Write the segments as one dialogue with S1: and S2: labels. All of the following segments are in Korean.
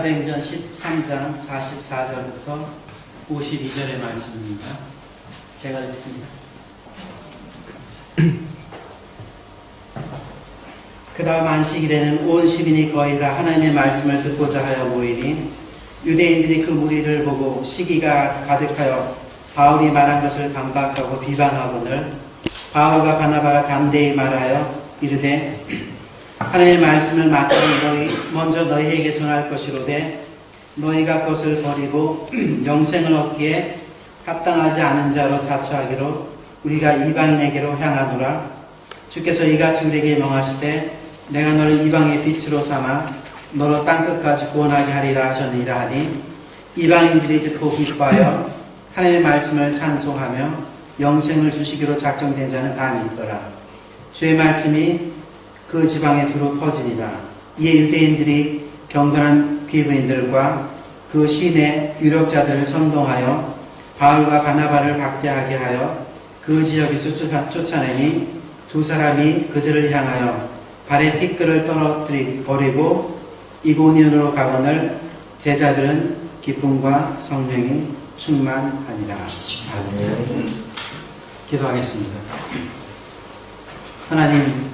S1: 사도행전 13장 44절부터 52절의 말씀입니다. 제가 읽습니다. 그 다음 안식일에는 온 시민이 거의 다 하나님의 말씀을 듣고자 하여 모이니 유대인들이 그 무리를 보고 시기가 가득하여 바울이 말한 것을 반박하고 비방하거늘 바울과 바나바가 담대히 말하여 이르되 하나님의 말씀을 맡은 먼저 너희에게 전할 것이로되 너희가 그것을 버리고 영생을 얻기에 합당하지 않은 자로 자처하기로 우리가 이방인에게로 향하노라. 주께서 이같이 우리에게 명하시되 내가 너를 이방의 빛으로 삼아 너로 땅끝까지 구원하게 하리라 하셨느니라 하니 이방인들이 듣고 기뻐하여 하나님의 말씀을 찬송하며 영생을 주시기로 작정된 자는 다 믿더라. 주의 말씀이 그 지방에 두루 퍼지니라. 이에 유대인들이 경건한 귀부인들과 그 시내 유력자들을 선동하여 바울과 바나바를 박대하게 하여 그 지역에서 쫓아내니 두 사람이 그들을 향하여 발에 티끌을 버리고 이고니온으로 가거늘 제자들은 기쁨과 성령이 충만하니라. 아멘. 기도하겠습니다. 하나님,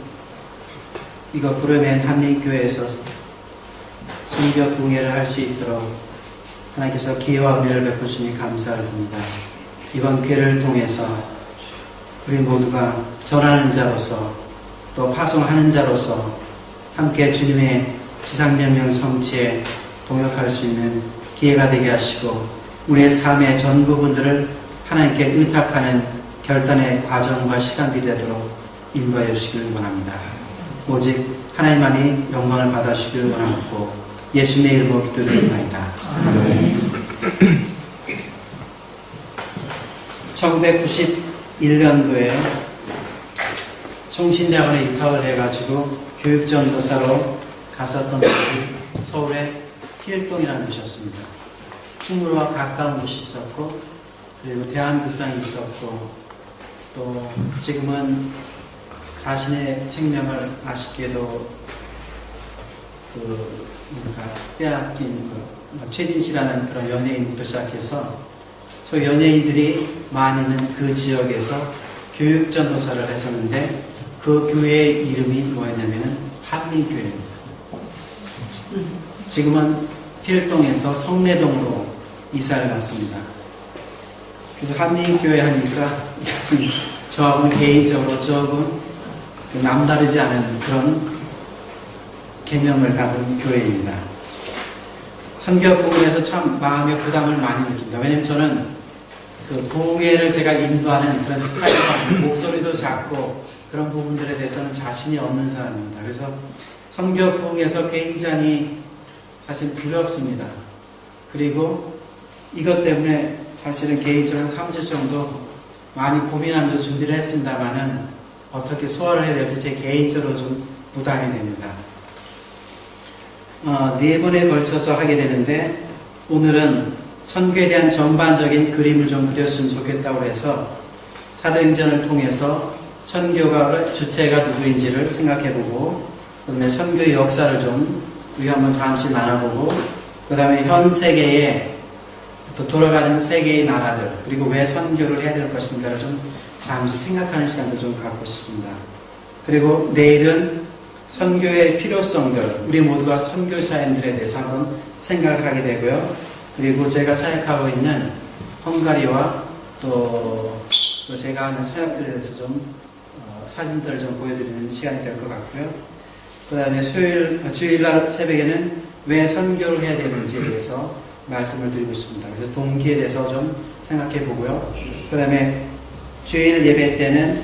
S1: 이거 부르면 한민교회에서 선교 공예를 할 수 있도록 하나님께서 기회와 은혜를 베푸시니 감사를 드립니다. 이번 기회를 통해서 우리 모두가 전하는 자로서 또 파송하는 자로서 함께 주님의 지상명령 성취에 동역할 수 있는 기회가 되게 하시고 우리의 삶의 전 부분들을 하나님께 의탁하는 결단의 과정과 시간들이 되도록 인도하여 주시길 원합니다. 오직 하나님만이 영광을 받아주시길 원하고 예수님의 이름으로 기도드립니다. 1991년도에 총신대학원에 입학을 해가지고 교육전도사로 갔었던 곳이 서울의 필동이라는 곳이었습니다. 충무로와 가까운 곳이 있었고 그리고 대한극장이 있었고 또 지금은 자신의 생명을 아쉽게도 빼앗긴 최진씨라는 그런 연예인부터 시작해서 소위 연예인들이 많이 있는 그 지역에서 교육전도사를 했었는데 그 교회의 이름이 뭐였냐면은 한민교회입니다. 지금은 필동에서 성내동으로 이사를 갔습니다. 그래서 한민교회 하니까 이것은 저하고는 개인적으로 조금 남다르지 않은 그런 개념을 가진 교회입니다. 선교 부분에서 참 마음의 부담을 많이 느낍니다. 왜냐면 저는 그 부흥회를 제가 인도하는 그런 스타일과 목소리도 작고 그런 부분들에 대해서는 자신이 없는 사람입니다. 그래서 선교 부흥에서 굉장히 사실 두렵습니다. 그리고 이것 때문에 사실은 개인적으로 3주 정도 많이 고민하면서 준비를 했습니다만은 어떻게 소화를 해야 될지 제 개인적으로 좀 부담이 됩니다. 4번에 걸쳐서 하게 되는데 오늘은 선교에 대한 전반적인 그림을 좀 그렸으면 좋겠다고 해서 사도행전을 통해서 선교가 주체가 누구인지를 생각해보고 그 다음에 선교의 역사를 좀 우리가 한번 잠시 나눠보고 그 다음에 현 세계에 또 돌아가는 세계의 나라들 그리고 왜 선교를 해야 될 것인가를 좀 잠시 생각하는 시간도 좀 갖고 싶습니다. 그리고 내일은 선교의 필요성들 우리 모두가 선교사님들에 대해서 한번 생각을 하게 되고요. 그리고 제가 사역하고 있는 헝가리와 또 제가 하는 사역들에 대해서 좀 사진들을 좀 보여드리는 시간이 될 것 같고요. 그 다음에 주일날 새벽에는 왜 선교를 해야 되는지에 대해서 말씀을 드리고 싶습니다. 그래서 동기에 대해서 좀 생각해 보고요. 그 다음에 주일 예배 때는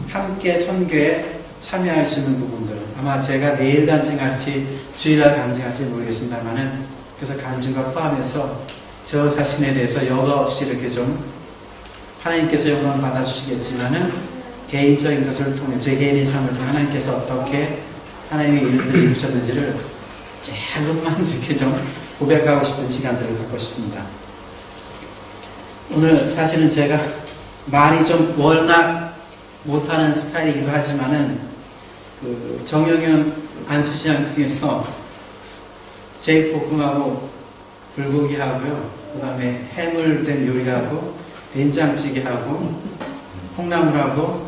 S1: 함께 선교에 참여할 수 있는 부분들 아마 제가 내일 간증할지 주일날 간증할지 모르겠습니다만은 그래서 간증과 포함해서 저 자신에 대해서 여과 없이 이렇게 좀 하나님께서 영광을 받아주시겠지만은 개인적인 것을 통해 제 개인의 삶을 통해 하나님께서 어떻게 하나님의 일들을 이루셨는지를 조금만 이렇게 좀 고백하고 싶은 시간들을 갖고 싶습니다. 오늘 사실은 제가 말이 좀 워낙 못하는 스타일이기도 하지만은 그 정영현 안수시장 등에서 제육볶음하고 불고기하고요. 그 다음에 해물된 요리하고 된장찌개하고 콩나물하고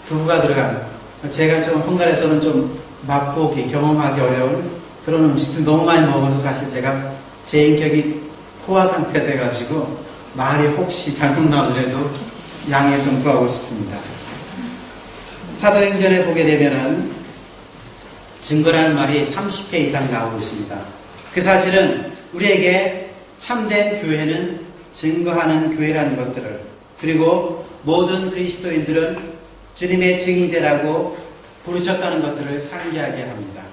S1: 두부가 들어간, 제가 좀 헝가리에서는 좀 맛보기, 경험하기 어려운 그런 음식들 너무 많이 먹어서 사실 제가 제 인격이 포화 상태가 돼가지고 말이 혹시 잘못 나오더라도 양해 좀 구하고 싶습니다. 사도행전에 보게 되면은 증거라는 말이 30회 이상 나오고 있습니다. 그 사실은 우리에게 참된 교회는 증거하는 교회라는 것들을, 그리고 모든 그리스도인들은 주님의 증인이 되라고 부르셨다는 것들을 상기하게 합니다.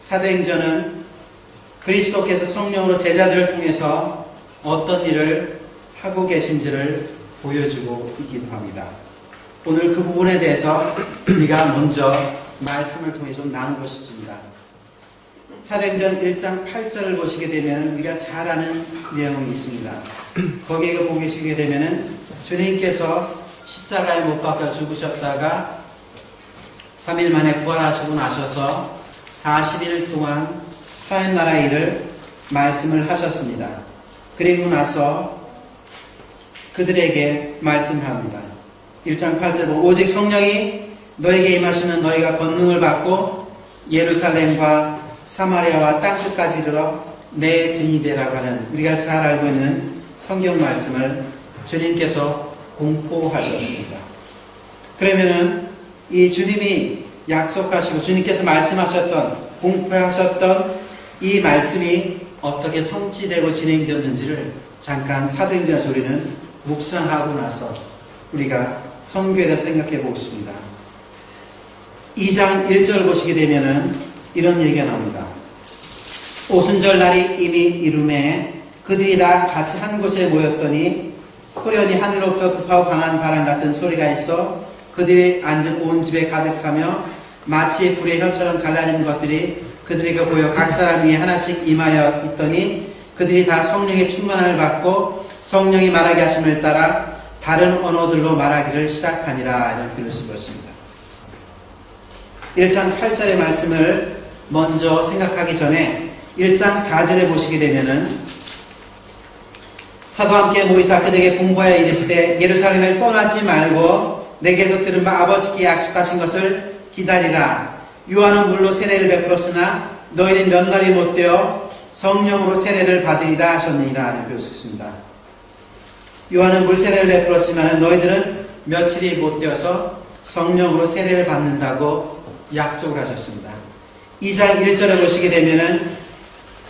S1: 사도행전은 그리스도께서 성령으로 제자들을 통해서 어떤 일을 하고 계신지를 보여주고 있기도 합니다. 오늘 그 부분에 대해서 우리가 먼저 말씀을 통해 좀 나누고 싶습니다. 사도행전 1장 8절을 보시게 되면 우리가 잘 아는 내용이 있습니다. 거기에 보시게 되면 주님께서 십자가에 못 박혀 죽으셨다가 3일 만에 부활하시고 나셔서 40일 동안 하나님 나라 일을 말씀을 하셨습니다. 그리고 나서 그들에게 말씀합니다. 1장 8절 보면 오직 성령이 너에게 임하시면 너희가 권능을 받고 예루살렘과 사마리아와 땅끝까지 이르러 내 증인이 되라고 하는, 우리가 잘 알고 있는 성경 말씀을 주님께서 공포하셨습니다. 그러면은 이 주님이 약속하시고 주님께서 말씀하셨던, 공포하셨던 이 말씀이 어떻게 성취되고 진행되었는지를 잠깐 사도행전에서 우리는 묵상하고 나서 우리가 성경에 대해서 생각해 보겠습니다. 2장 1절 보시게 되면은 이런 얘기가 나옵니다. 오순절 날이 이미 이름에 그들이 다 같이 한 곳에 모였더니 호련히 하늘로부터 급하고 강한 바람 같은 소리가 있어 그들이 앉은 온 집에 가득하며 마치 불의 혀처럼 갈라지는 것들이 그들에게 보여 각 사람 위에 하나씩 임하여 있더니 그들이 다 성령의 충만함을 받고 성령이 말하게 하심을 따라 다른 언어들로 말하기를 시작하니라, 이런 표현을 쓰고 있습니다. 1장 8절의 말씀을 먼저 생각하기 전에 1장 4절에 보시게 되면은 사도와 함께 모이사 그들에게 공부하여 이르시되 예루살렘을 떠나지 말고 내게서 들은 바 아버지께 약속하신 것을 기다리라. 요한은 물로 세례를 베풀었으나 너희는 몇 날이 못되어 성령으로 세례를 받으리라 하셨느니라 하는 표현을 썼습니다. 요한은 물 세례를 베풀었지만 너희들은 며칠이 못되어서 성령으로 세례를 받는다고 약속을 하셨습니다. 2장 1절에 보시게 되면은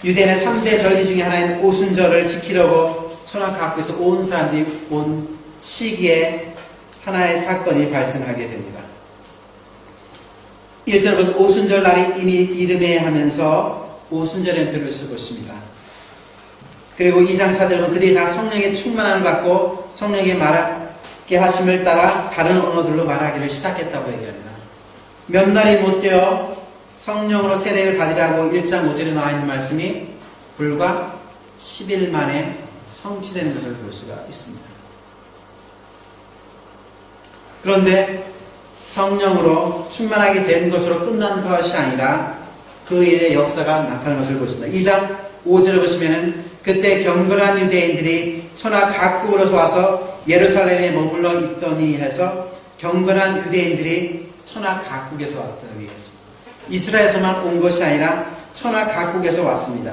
S1: 유대인의 3대 절기 중에 하나인 오순절을 지키려고 천하 각국에서 온 사람들이 온 시기에 하나의 사건이 발생하게 됩니다. 1절에 보면 오순절 날이 이미 이름에 하면서 오순절의 표를 쓰고 있습니다. 그리고 2장 4절에 보면 그들이 다 성령의 충만함을 받고 성령의 말하게 하심을 따라 다른 언어들로 말하기를 시작했다고 얘기합니다. 몇 날이 못되어 성령으로 세례를 받으라고 1장 5절에 나와 있는 말씀이 불과 10일 만에 성취되는 것을 볼 수가 있습니다. 그런데 성령으로 충만하게 된 것으로 끝난 것이 아니라 그 일의 역사가 나타나는 것을 보십니다. 2장 5절을 보시면은 그때 경건한 유대인들이 천하 각국으로서 와서 예루살렘에 머물러 있더니 해서 경건한 유대인들이 천하 각국에서 왔다고 얘기했습니다. 이스라엘에서만 온 것이 아니라 천하 각국에서 왔습니다.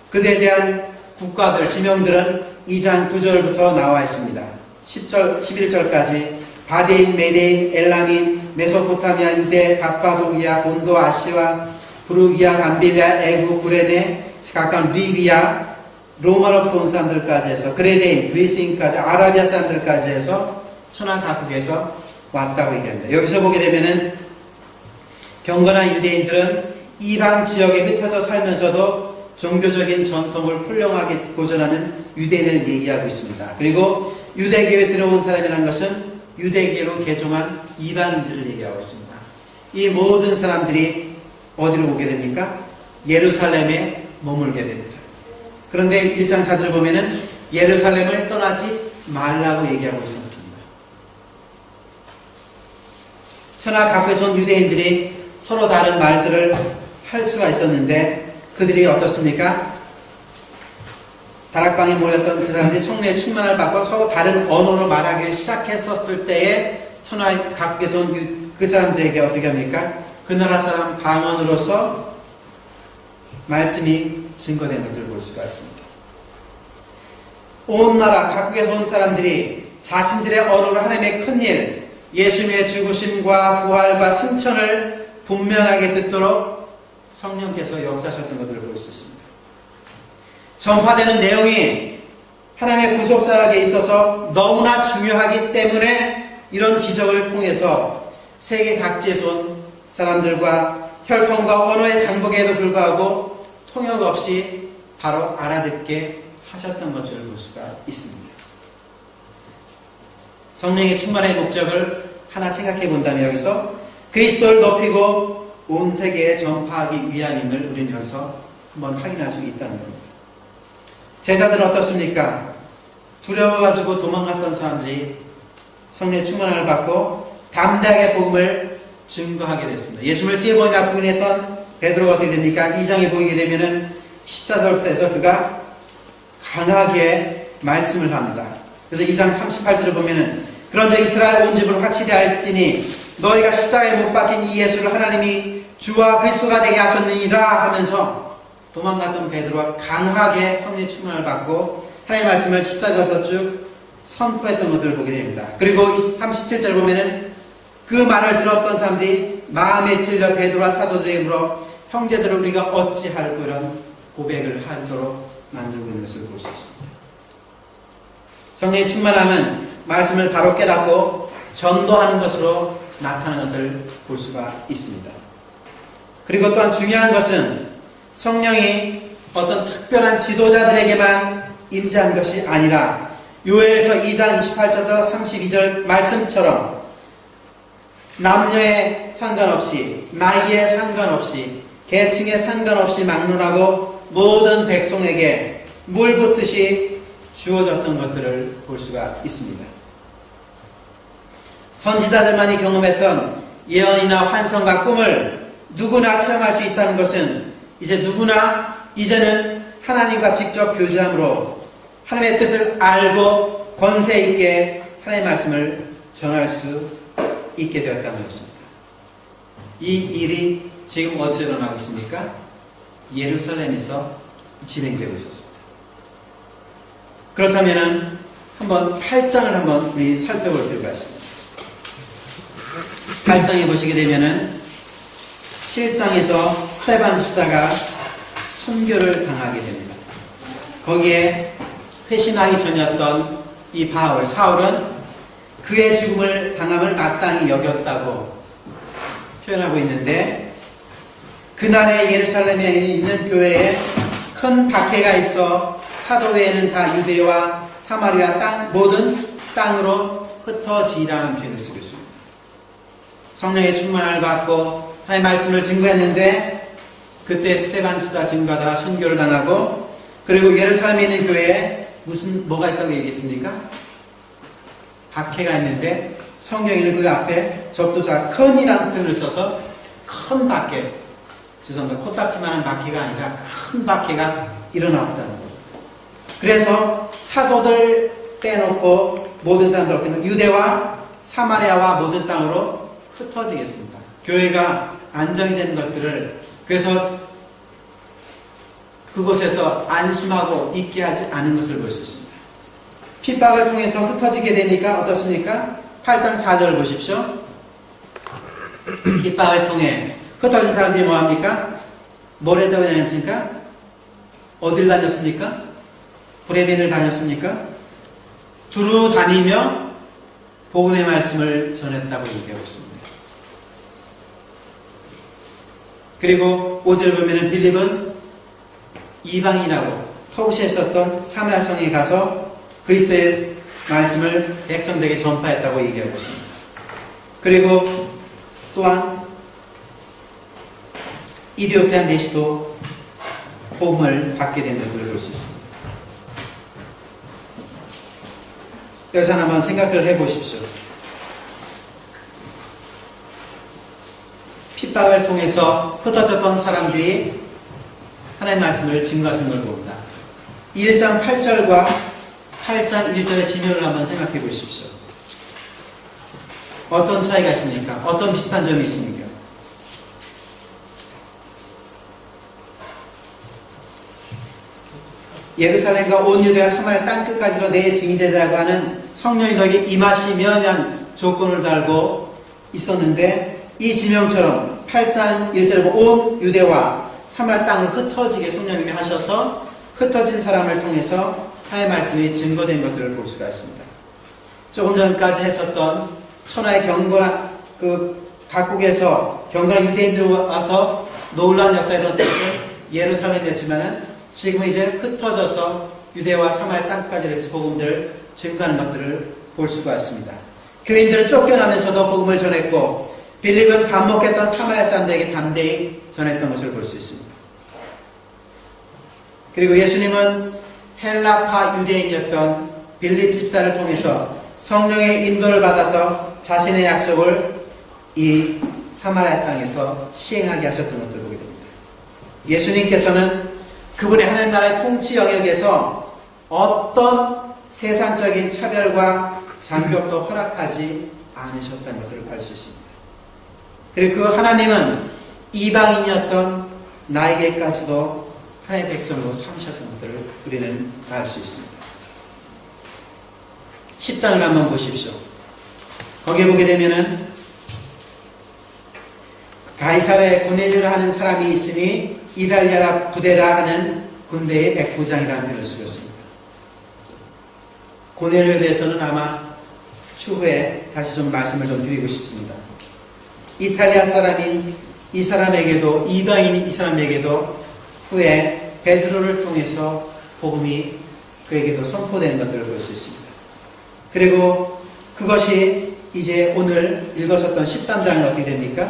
S1: 그들에 대한 국가들, 지명들은 2장 9절부터 나와 있습니다. 10절, 11절까지 바데인, 메데인, 엘라민, 메소포타미아, 유대, 갑바도기아, 본도, 아시아, 부르기아, 감빌리아, 에구, 구레네, 각각 리비아, 로마로부터 온 사람들까지 해서 그레데인, 그리스인까지, 아라비아 사람들까지 해서 천하 각국에서 왔다고 얘기합니다. 여기서 보게 되면은 경건한 유대인들은 이방 지역에 흩어져 살면서도 종교적인 전통을 훌륭하게 보존하는 유대인을 얘기하고 있습니다. 그리고 유대교에 들어온 사람이라는 것은 유대교로 개종한 이방인들을 얘기하고 있습니다. 이 모든 사람들이 어디로 오게 됩니까? 예루살렘에 머물게 됩니다. 그런데 1장 4절을 보면은 예루살렘을 떠나지 말라고 얘기하고 있습니다. 천하 각국에서 온 유대인들이 서로 다른 말들을 할 수가 있었는데 그들이 어떻습니까? 다락방에 모였던 그 사람들이 성령의 충만을 받고 서로 다른 언어로 말하기를 시작했었을 때에 천하 각국에서 온 그 사람들에게 어떻게 합니까? 그 나라 사람 방언으로서 말씀이 증거되는 것을 볼 수가 있습니다. 온 나라 각국에서 온 사람들이 자신들의 언어로 하나님의 큰일, 예수님의 죽으심과 부활과 승천을 분명하게 듣도록 성령께서 역사하셨던 것을 볼 수 있습니다. 전파되는 내용이 하나님의 구속사역에 있어서 너무나 중요하기 때문에 이런 기적을 통해서 세계 각지에서 온 사람들과 혈통과 언어의 장벽에도 불구하고 통역 없이 바로 알아듣게 하셨던 것들을 볼 수가 있습니다. 성령의 충만의 목적을 하나 생각해 본다면 여기서 그리스도를 높이고 온 세계에 전파하기 위함임을 우리는 여기서 한번 확인할 수 있다는 겁니다. 제자들은 어떻습니까? 두려워가지고 도망갔던 사람들이 성령의 충만함을 받고 담대하게 복음을 증거하게 됐습니다. 예수님을 3번이나 부인했던 베드로가 어떻게 됩니까? 2장에 보이게 되면은 14절부터 해서 그가 강하게 말씀을 합니다. 그래서 2장 38절을 보면은 그런즉 이스라엘 온 집을 확실히 알지니 너희가 십자가에 못 박힌 이 예수를 하나님이 주와 그리스도가 되게 하셨느니라 하면서 도망갔던 베드로가 강하게 성령의 충만을 받고 하나님의 말씀을 14절부터 쭉 선포했던 것들을 보게 됩니다. 그리고 37절 보면은 그 말을 들었던 사람들이 마음에 찔려 베드로와 사도들에게 물어 형제들을 우리가 어찌할꼬 이런 고백을 하도록 만들고 있는 것을 볼 수 있습니다. 성령의 충만함은 말씀을 바로 깨닫고 전도하는 것으로 나타나는 것을 볼 수가 있습니다. 그리고 또한 중요한 것은 성령이 어떤 특별한 지도자들에게만 임재한 것이 아니라 요엘서 2장 28절부터 32절 말씀처럼 남녀에 상관없이 나이에 상관없이 계층에 상관없이 막론하고 모든 백성에게 물 붓듯이 주어졌던 것들을 볼 수가 있습니다. 선지자들만이 경험했던 예언이나 환상과 꿈을 누구나 체험할 수 있다는 것은 이제 누구나 이제는 하나님과 직접 교제함으로 하나님의 뜻을 알고 권세 있게 하나님의 말씀을 전할 수 있게 되었다는 것입니다. 이 일이 지금 어디서 일어나고 있습니까? 예루살렘에서 진행되고 있었습니다. 그렇다면 한번 8장을 한번 우리 살펴볼 필요가 있습니다. 8장에 보시게 되면은 7장에서 스데반 집사가 순교를 당하게 됩니다. 거기에 회심하기 전이었던 이 사울은 그의 죽음을 당함을 마땅히 여겼다고 표현하고 있는데 그날의 예루살렘에 있는 교회에 큰 박해가 있어 사도 외에는 다 유대와 사마리아 모든 땅으로 흩어지라는 표현을 쓰고 있습니다. 성령의 충만을 받고 하나님의 말씀을 증거했는데 그때 스데반 집사 증거하다가 순교를 당하고 그리고 예루살렘에 있는 교회에 뭐가 있다고 얘기했습니까? 박해가 있는데 성경에는 그 앞에 접두사 큰이라는 표현을 써서 큰 박해, 죄송합니다. 코딱지만한 박해가 아니라 큰 박해가 일어났다는 거예요. 그래서 사도들 빼놓고 모든 사람들 어떤 것, 유대와 사마리아와 모든 땅으로 흩어지겠습니다. 교회가 안정이 되는 것들을 그래서 그곳에서 안심하고 있게 하지 않은 것을 볼 수 있습니다. 핍박을 통해서 흩어지게 되니까 어떻습니까? 8장 4절을 보십시오. 핍박을 통해 흩어진 사람들이 뭐합니까? 뭘 다녔습니까? 어딜 다녔습니까? 브레멘을 다녔습니까? 두루 다니며 복음의 말씀을 전했다고 얘기하고 있습니다. 그리고 5절 보면은 빌립은 이방인이라고 터우시에 있었던 사마리아 성에 가서 그리스도의 말씀을 백성들에게 전파했다고 얘기하고 있습니다. 그리고 또한 이디오피아 내시도 복음을 받게 된 것을 볼 수 있습니다. 여기서 한번 생각을 해보십시오. 핍박을 통해서 흩어졌던 사람들이 하나님의 말씀을 증거하신 걸 봅니다. 1장 8절과 8장 1절의 지면을 한번 생각해 보십시오. 어떤 차이가 있습니까? 어떤 비슷한 점이 있습니까? 예루살렘과 온 유대와 사마리아 땅끝까지로 내 증인이 되라고 하는 성령이 너에게 임하시면이란 조건을 달고 있었는데, 이 지명처럼 8장 1절에 온 유대와 사마리아 땅을 흩어지게 성령님이 하셔서 흩어진 사람을 통해서 하나님의 말씀이 증거된 것들을 볼 수가 있습니다. 조금 전까지 했었던 천하의 경건한 각국에서 경건한 유대인들이 와서 놀라운 역사에 일어났던 예루살렘이었지만은 지금은 이제 흩어져서 유대와 사마리아 땅까지 해서 복음들을 증거하는 것들을 볼 수가 있습니다. 교인들은 쫓겨나면서도 복음을 전했고, 빌립은 밥 먹겠던 사마리아 사람들에게 담대히 전했던 것을 볼 수 있습니다. 그리고 예수님은 헬라파 유대인이었던 빌립 집사를 통해서 성령의 인도를 받아서 자신의 약속을 이 사마리아 땅에서 시행하게 하셨던 것을 보게 됩니다. 예수님께서는 그분의 하나님 나라의 통치 영역에서 어떤 세상적인 차별과 장벽도 허락하지 않으셨다는 것을 알 수 있습니다. 그리고 그 하나님은 이방인이었던 나에게까지도 하나님의 백성으로 삼으셨던 것들을 우리는 알 수 있습니다. 10장을 한번 보십시오. 거기에 보게 되면은 가이사랴에 고넬료라 하는 사람이 있으니 이달리아라 부데라 하는 군대의 백부장이라는 표현을 쓰였습니다. 고넬료에 대해서는 아마 추후에 다시 좀 말씀을 좀 드리고 싶습니다. 이탈리아 사람인 이 사람에게도, 이방인인 이 사람에게도 후에 베드로를 통해서 복음이 그에게도 선포되는 것들을 볼 수 있습니다. 그리고 그것이 이제 오늘 읽었었던 13장은 어떻게 됩니까?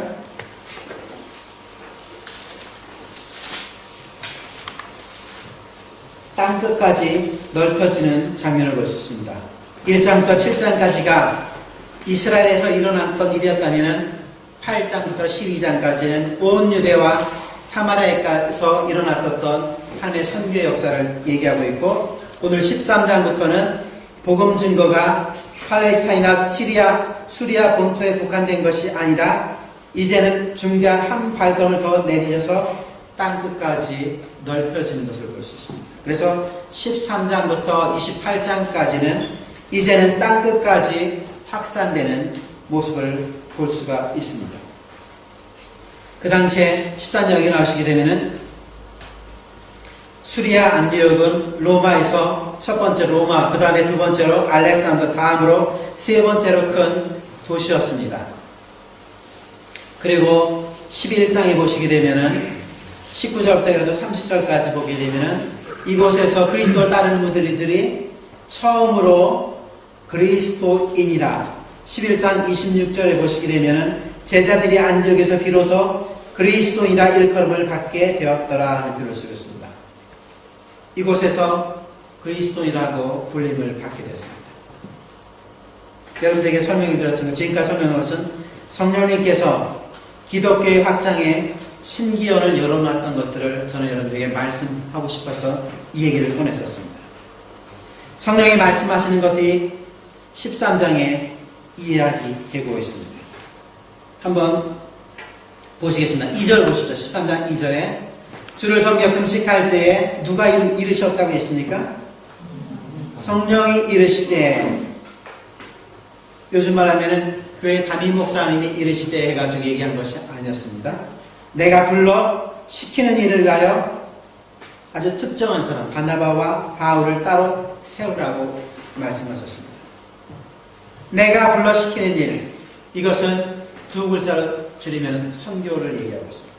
S1: 땅끝까지 넓혀지는 장면을 볼 수 있습니다. 1장부터 7장까지가 이스라엘에서 일어났던 일이었다면 8장부터 12장까지는 온 유대와 사마리아에서 일어났었던 하나님의 선교의 역사를 얘기하고 있고, 오늘 13장부터는 복음 증거가 팔레스타인이나 수리아 본토에 국한된 것이 아니라 이제는 중대한 한 발걸음을 더 내딛어서 땅끝까지 넓혀지는 것을 볼 수 있습니다. 그래서 13장부터 28장까지는 이제는 땅끝까지 확산되는 모습을 볼 수가 있습니다. 그 당시에 13장 여기 나오시게 되면은 수리아 안디옥은 로마에서 첫 번째 로마, 그 다음에 두 번째로 알렉산더, 다음으로 세 번째로 큰 도시였습니다. 그리고 11장에 보시게 되면은 19절부터 해서 30절까지 보게 되면은 이곳에서 그리스도를 따르는 분들이 처음으로 그리스도인이라, 11장 26절에 보시게 되면은 제자들이 안디옥에서 비로소 그리스도인이라 일컬음을 받게 되었더라 하는 표현을 쓰고 있습니다. 이곳에서 그리스도인이라고 불림을 받게 됐습니다. 여러분들에게 설명해 드렸지만 지금까지 설명한 것은 성령님께서 기독교의 확장에 신기원을 열어놨던 것들을 저는 여러분들에게 말씀하고 싶어서 이 얘기를 꺼냈었습니다. 성령이 말씀하시는 것이 13장에 이야기되고 있습니다. 한번 보시겠습니다. 2절 보십시오. 13장 2절에 주를 섬겨 금식할 때에 누가 이르셨다고 했습니까? 성령이 이르시되, 요즘 말하면은 교회 담임 목사님이 이르시되 해가지고 얘기한 것이 아니었습니다. 내가 불러 시키는 일을 위하여 아주 특정한 사람 바나바와 바울을 따로 세우라고 말씀하셨습니다. 내가 불러 시키는 일, 이것은 두 글자로 줄이면 선교를 얘기하고 있습니다.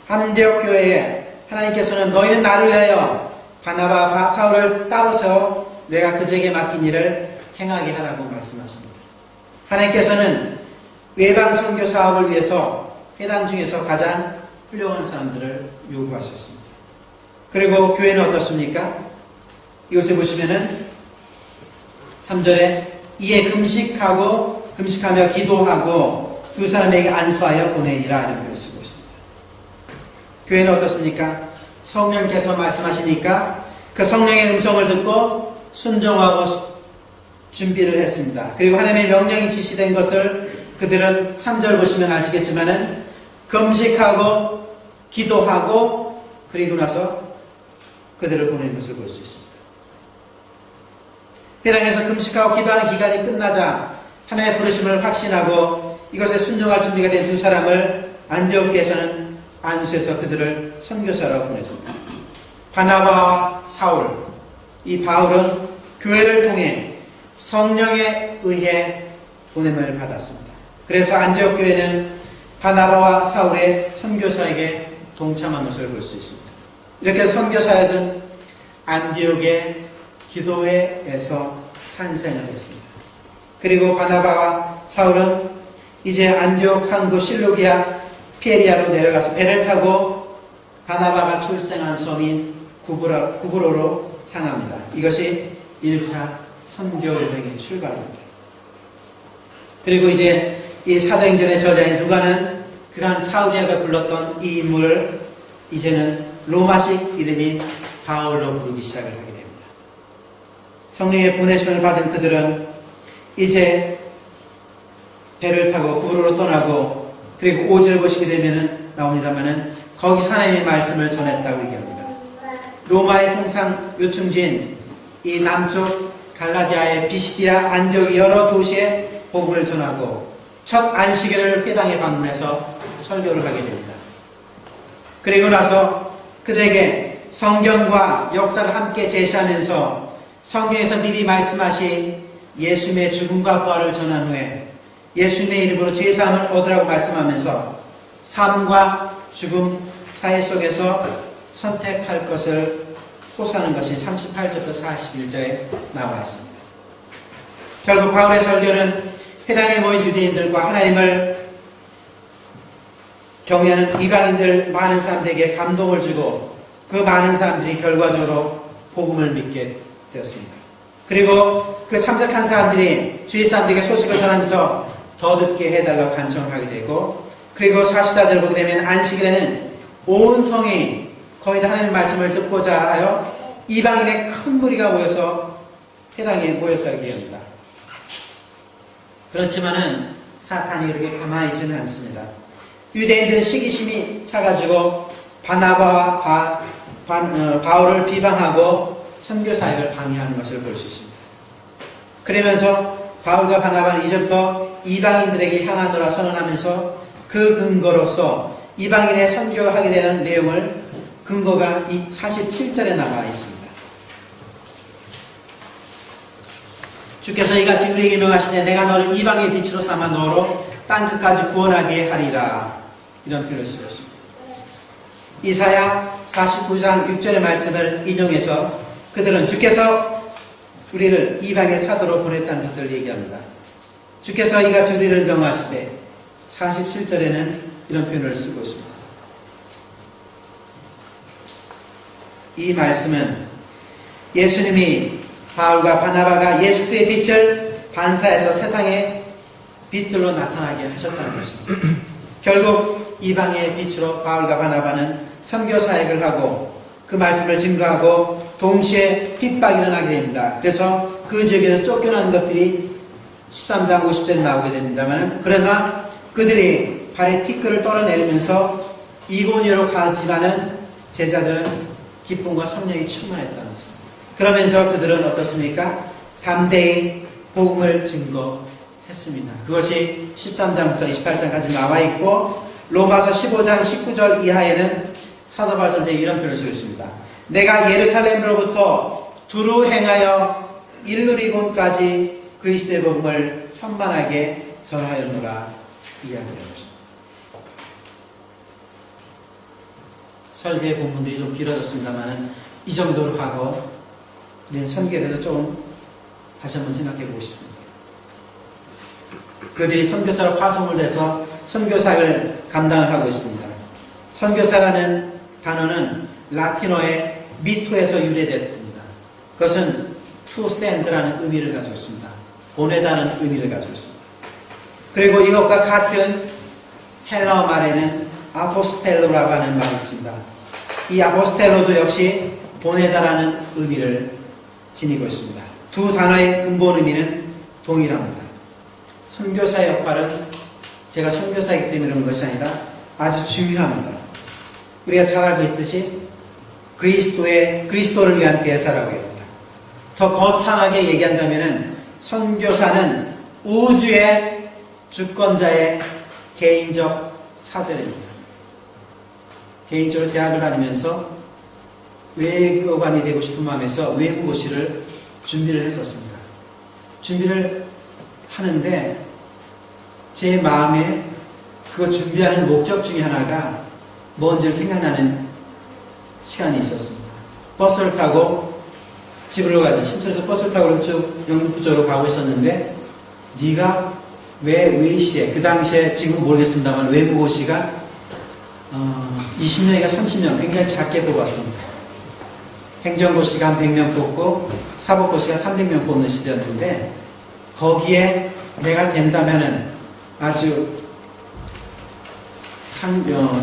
S1: 안디옥 교회에 하나님께서는 너희는 나를 위하여 바나바, 사울을 따로 세워 내가 그들에게 맡긴 일을 행하게 하라고 말씀하십니다. 하나님께서는 외방 선교 사업을 위해서 회당 중에서 가장 훌륭한 사람들을 요구하셨습니다. 그리고 교회는 어떻습니까? 이곳에 보시면은 3절에 이에 금식하며 기도하고 두 사람에게 안수하여 보내니라 하는 표현을 쓰고 있습니다. 교회는 어떻습니까? 성령께서 말씀하시니까 그 성령의 음성을 듣고 순종하고 준비를 했습니다. 그리고 하나님의 명령이 지시된 것을 그들은 3절 보시면 아시겠지만은 금식하고 기도하고 그리고 나서 그들을 보내는 것을 볼 수 있습니다. 회당에서 금식하고 기도하는 기간이 끝나자 하나님의 부르심을 확신하고 이것에 순종할 준비가 된 두 사람을 안디옥에서는 안수해서 그들을 선교사라고 보냈습니다. 바나바와 사울, 이 바울은 교회를 통해 성령에 의해 보냄을 받았습니다. 그래서 안디옥 교회는 바나바와 사울의 선교사에게 동참한 것을 볼 수 있습니다. 이렇게 선교사역은 안디옥의 기도회에서 탄생을 했습니다. 그리고 바나바와 사울은 이제 안디옥 항구 실루기아 피에리아로 내려가서 배를 타고 바나바가 출생한 섬인 구브로로 향합니다. 이것이 1차 선교 여행의 출발입니다. 그리고 이제 이 사도행전의 저자인 누가는 그간 사울이라고 불렀던 이 인물을 이제는 로마식 이름인 바울로 부르기 시작을 하게 됩니다. 성령의 보내심을 받은 그들은 이제 배를 타고 구브로로 떠나고 그리고 5절 보시게 되면은 나옵니다만은 거기서 하나님의 말씀을 전했다고 얘기합니다. 로마의 통상 요충지인 이 남쪽 갈라디아의 비시디아 안디옥 여러 도시에 복음을 전하고 첫 안식일을 회당에 방문해서 설교를 하게 됩니다. 그리고 나서 그들에게 성경과 역사를 함께 제시하면서 성경에서 미리 말씀하신 예수님의 죽음과 부활을 전한 후에 예수님의 이름으로 죄사함을 얻으라고 말씀하면서 삶과 죽음 사이 속에서 선택할 것을 호소하는 것이 38절부터 41절에 나와 있습니다. 결국 바울의 설교는 회당에 모인 유대인들과 하나님을 경외하는 이방인들 많은 사람들에게 감동을 주고 그 많은 사람들이 결과적으로 복음을 믿게 되었습니다. 그리고 그 참석한 사람들이 주위 사람들에게 소식을 전하면서 더 듣게 해달라고 간청을 하게 되고 그리고 44절을 보게 되면 안식일에는 온 성이 거의 다 하나님의 말씀을 듣고자 하여 이방인의 큰 무리가 모여서 회당에 모였다고 얘기합니다. 그렇지만은 사탄이 이렇게 가만히 있지는 않습니다. 유대인들은 시기심이 차가지고 바나바와 바울을 비방하고 선교 사역을 방해하는 것을 볼 수 있습니다. 그러면서 바울과 바나바는 이제부터 이방인들에게 향하노라 선언하면서 그 근거로서 이방인의 선교하게 되는 내용을 근거가 이 47절에 나와 있습니다. 주께서 이같이 우리에게 명하시되 내가 너를 이방의 빛으로 삼아 너로 땅끝까지 구원하게 하리라. 이런 표현을 쓰였습니다. 이사야 49장 6절의 말씀을 인용해서 그들은 주께서 우리를 이방의 사도로 보냈다는 것을 얘기합니다. 주께서 이같이 우리를 명하시되 47절에는 이런 표현을 쓰고 있습니다. 이 말씀은 예수님이 바울과 바나바가 예수 그리스도의 빛을 반사해서 세상에 빛들로 나타나게 하셨다는 것입니다. 결국 이방의 빛으로 바울과 바나바는 선교 사역을 하고 그 말씀을 증거하고 동시에 핍박이 일어나게 됩니다. 그래서 그 지역에서 쫓겨나는 것들이 13장 50절에 나오게 됩니다만 그러나 그들이 발에 티끌을 떨어내리면서 이고니로 가지만은 제자들은 기쁨과 성령이 충만했다면서 그러면서 그들은 어떻습니까? 담대히 복음을 증거했습니다. 그것이 13장부터 28장까지 나와 있고 로마서 15장 19절 이하에는 사도 바울 선생이 이런 표현을 쓰고 있습니다. 내가 예루살렘으로부터 두루 행하여 일누리곤까지 그리스도의 복음을 현만하게 전하였노라 이야기하였습니다. 설교의 본문들이 좀 길어졌습니다만 이 정도로 하고 우리는 선교에 대해서 좀 다시 한번 생각해 보고 싶습니다. 그들이 선교사로 파송을 돼서 선교사를 감당을 하고 있습니다. 선교사라는 단어는 라틴어의 미토에서 유래됐습니다. 그것은 to send라는 의미를 가지고 있습니다. 보내다는 의미를 가지고 있습니다. 그리고 이것과 같은 헬라어 말에는 아포스텔로라고 하는 말이 있습니다. 이 아포스텔로도 역시 보내다라는 의미를 지니고 있습니다. 두 단어의 근본 의미는 동일합니다. 선교사의 역할은 제가 선교사이기 때문에 그런 것이 아니라 아주 중요합니다. 우리가 잘 알고 있듯이 그리스도를 위한 대사라고 합니다. 더 거창하게 얘기한다면 선교사는 우주의 주권자의 개인적 사절입니다. 개인적으로 대학을 다니면서 외교관이 되고 싶은 마음에서 외국고시를 준비를 했었습니다. 준비를 하는데 제 마음에 그거 준비하는 목적 중에 하나가 뭔지를 생각나는 시간이 있었습니다. 버스를 타고 집으로 가던 신천에서 버스를 타고 쭉 영등포 쪽으로 가고 있었는데 네가 왜 의시에 그 당시에 지금 모르겠습니다만 외국고시가 20명인가 30명 굉장히 작게 뽑았습니다. 행정고시가 한 100명 뽑고 사법고시가 300명 뽑는 시대였는데 거기에 내가 된다면은 아주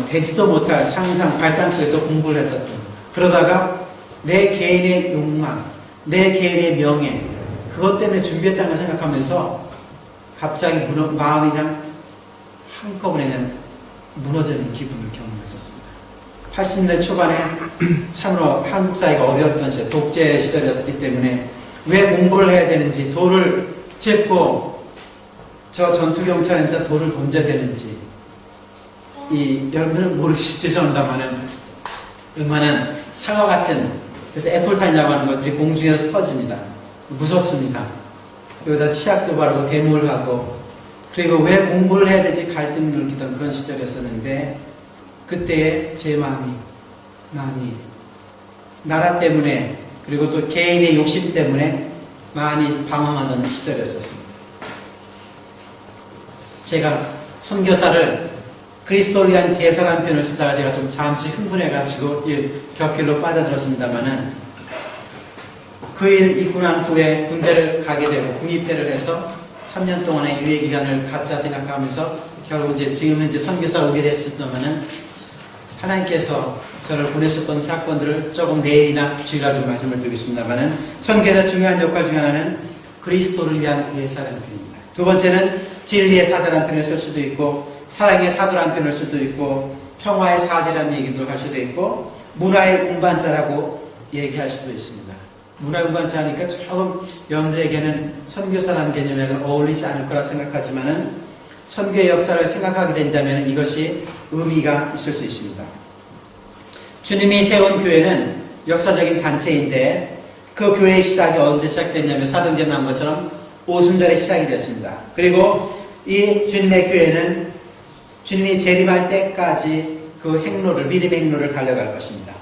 S1: 되지도 못할 상상, 발상 속에서 공부를 했었던 그러다가 내 개인의 욕망, 내 개인의 명예 그것 때문에 준비했다는 걸 생각하면서 갑자기 마음이 그냥 한꺼번에 그냥 무너지는 기분을 경험했었습니다. 80년대 초반에 참으로 한국 사회가 어려웠던 시절, 독재 시절이었기 때문에 왜 공부를 해야 되는지, 돌을 짚고 저 전투경찰한테 돌을 던져야 되는지, 여러분들은 모르시죠? 죄송합니다만은 얼마나 상어 같은, 그래서 애플탄이라고 하는 것들이 공중에서 터집니다. 무섭습니다. 여기다 치약도 바르고 데모를 하고, 그리고 왜 공부를 해야 되지 갈등을 느끼던 그런 시절이었었는데 그때 제 마음이 많이 나라 때문에 그리고 또 개인의 욕심 때문에 많이 방황하던 시절이었었습니다. 제가 선교사를 그리스도를 위한 대사라는 표현을 쓰다가 제가 좀 잠시 흥분해가지고 격길로 빠져들었습니다만은 그 일 있고 난 후에 군대를 가게 되고 군입대를 해서 3년 동안의 유예 기간을 갖자 생각하면서 결국 이제 지금 현재 선교사 오게 됐었다면은 하나님께서 저를 보내셨던 사건들을 조금 내일이나 주일날 좀 말씀을 드리겠습니다만은 선교사 중요한 역할 중에 하나는 그리스도를 위한 대사라는 표현입니다. 두 번째는 진리의 사자라는 표현을 쓸 수도 있고 사랑의 사도라는 표현을 쓸 수도 있고 평화의 사제라는 얘기도 할 수도 있고 문화의 운반자라고 얘기할 수도 있습니다. 문화 운반자 하니까 조금 여러분들에게는 선교사라는 개념에는 어울리지 않을 거라 생각하지만은 선교의 역사를 생각하게 된다면 이것이 의미가 있을 수 있습니다. 주님이 세운 교회는 역사적인 단체인데 그 교회의 시작이 언제 시작됐냐면 사도행전에 나온 것처럼 오순절에 시작이 됐습니다. 그리고 이 주님의 교회는 주님이 재림할 때까지 그 행로를 믿음의 행로를 달려갈 것입니다.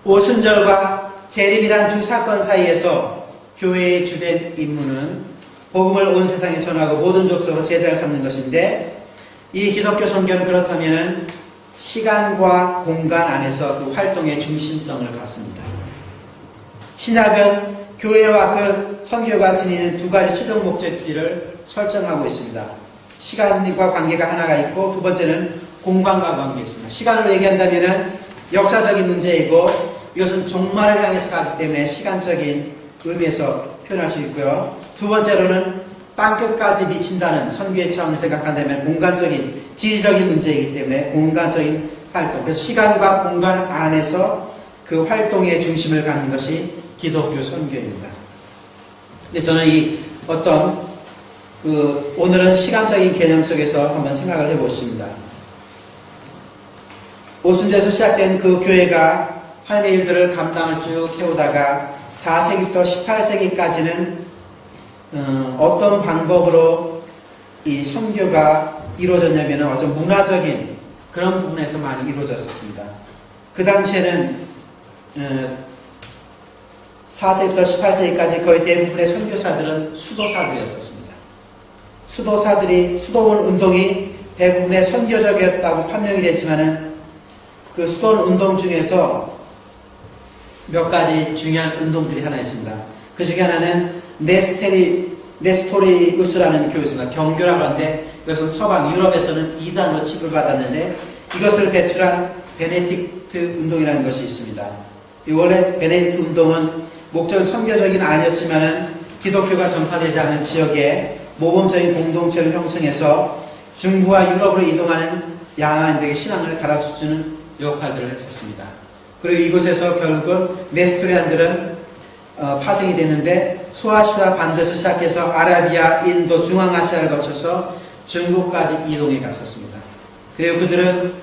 S1: 오순절과 재림이라는 두 사건 사이에서 교회의 주된 임무는 복음을 온 세상에 전하고 모든 족속으로 제자를 삼는 것인데 이 기독교 선교는 그렇다면 시간과 공간 안에서 그 활동의 중심성을 갖습니다. 신학은 교회와 그 선교가 지니는 두 가지 최종 목적지를 설정하고 있습니다. 시간과 관계가 하나가 있고 두 번째는 공간과 관계가 있습니다. 시간으로 얘기한다면 역사적인 문제이고 이것은 종말을 향해서 가기 때문에 시간적인 의미에서 표현할 수 있고요. 두 번째로는 땅끝까지 미친다는 선교의 차원을 생각한다면 공간적인, 지리적인 문제이기 때문에 공간적인 활동, 그래서 시간과 공간 안에서 그 활동의 중심을 갖는 것이 기독교 선교입니다. 근데 저는 오늘은 시간적인 개념 속에서 한번 생각을 해보겠습니다. 오순절에서 시작된 그 교회가 하나님의 일들을 감당을 쭉 해오다가 4세기부터 18세기까지는 어떤 방법으로 이 선교가 이루어졌냐면 어떤 문화적인 그런 부분에서 많이 이루어졌었습니다. 그 당시에는 4세기부터 18세기까지 거의 대부분의 선교사들은 수도사들이었습니다. 수도원 운동이 대부분의 선교적이었다고 판명이 됐지만은 그 수도원 운동 중에서 몇 가지 중요한 운동들이 하나 있습니다. 그 중에 하나는 네스토리우스라는 교회입니다. 경교라고 하는데 이것은 서방 유럽에서는 이단으로 취급을 받았는데 이것을 배출한 베네딕 베네딕트 운동이라는 것이 있습니다. 원래 베네딕트 운동은 목적은 선교적인 아니었지만은 기독교가 전파되지 않은 지역에 모범적인 공동체를 형성해서 중부와 유럽으로 이동하는 양아인들에게 신앙을 가르쳐주는 역할들을 했었습니다. 그리고 이곳에서 결국은 네스토리안들은 파생이 됐는데 소아시아 반도에서 시작해서 아라비아, 인도, 중앙아시아를 거쳐서 중국까지 이동해 갔었습니다. 그리고 그들은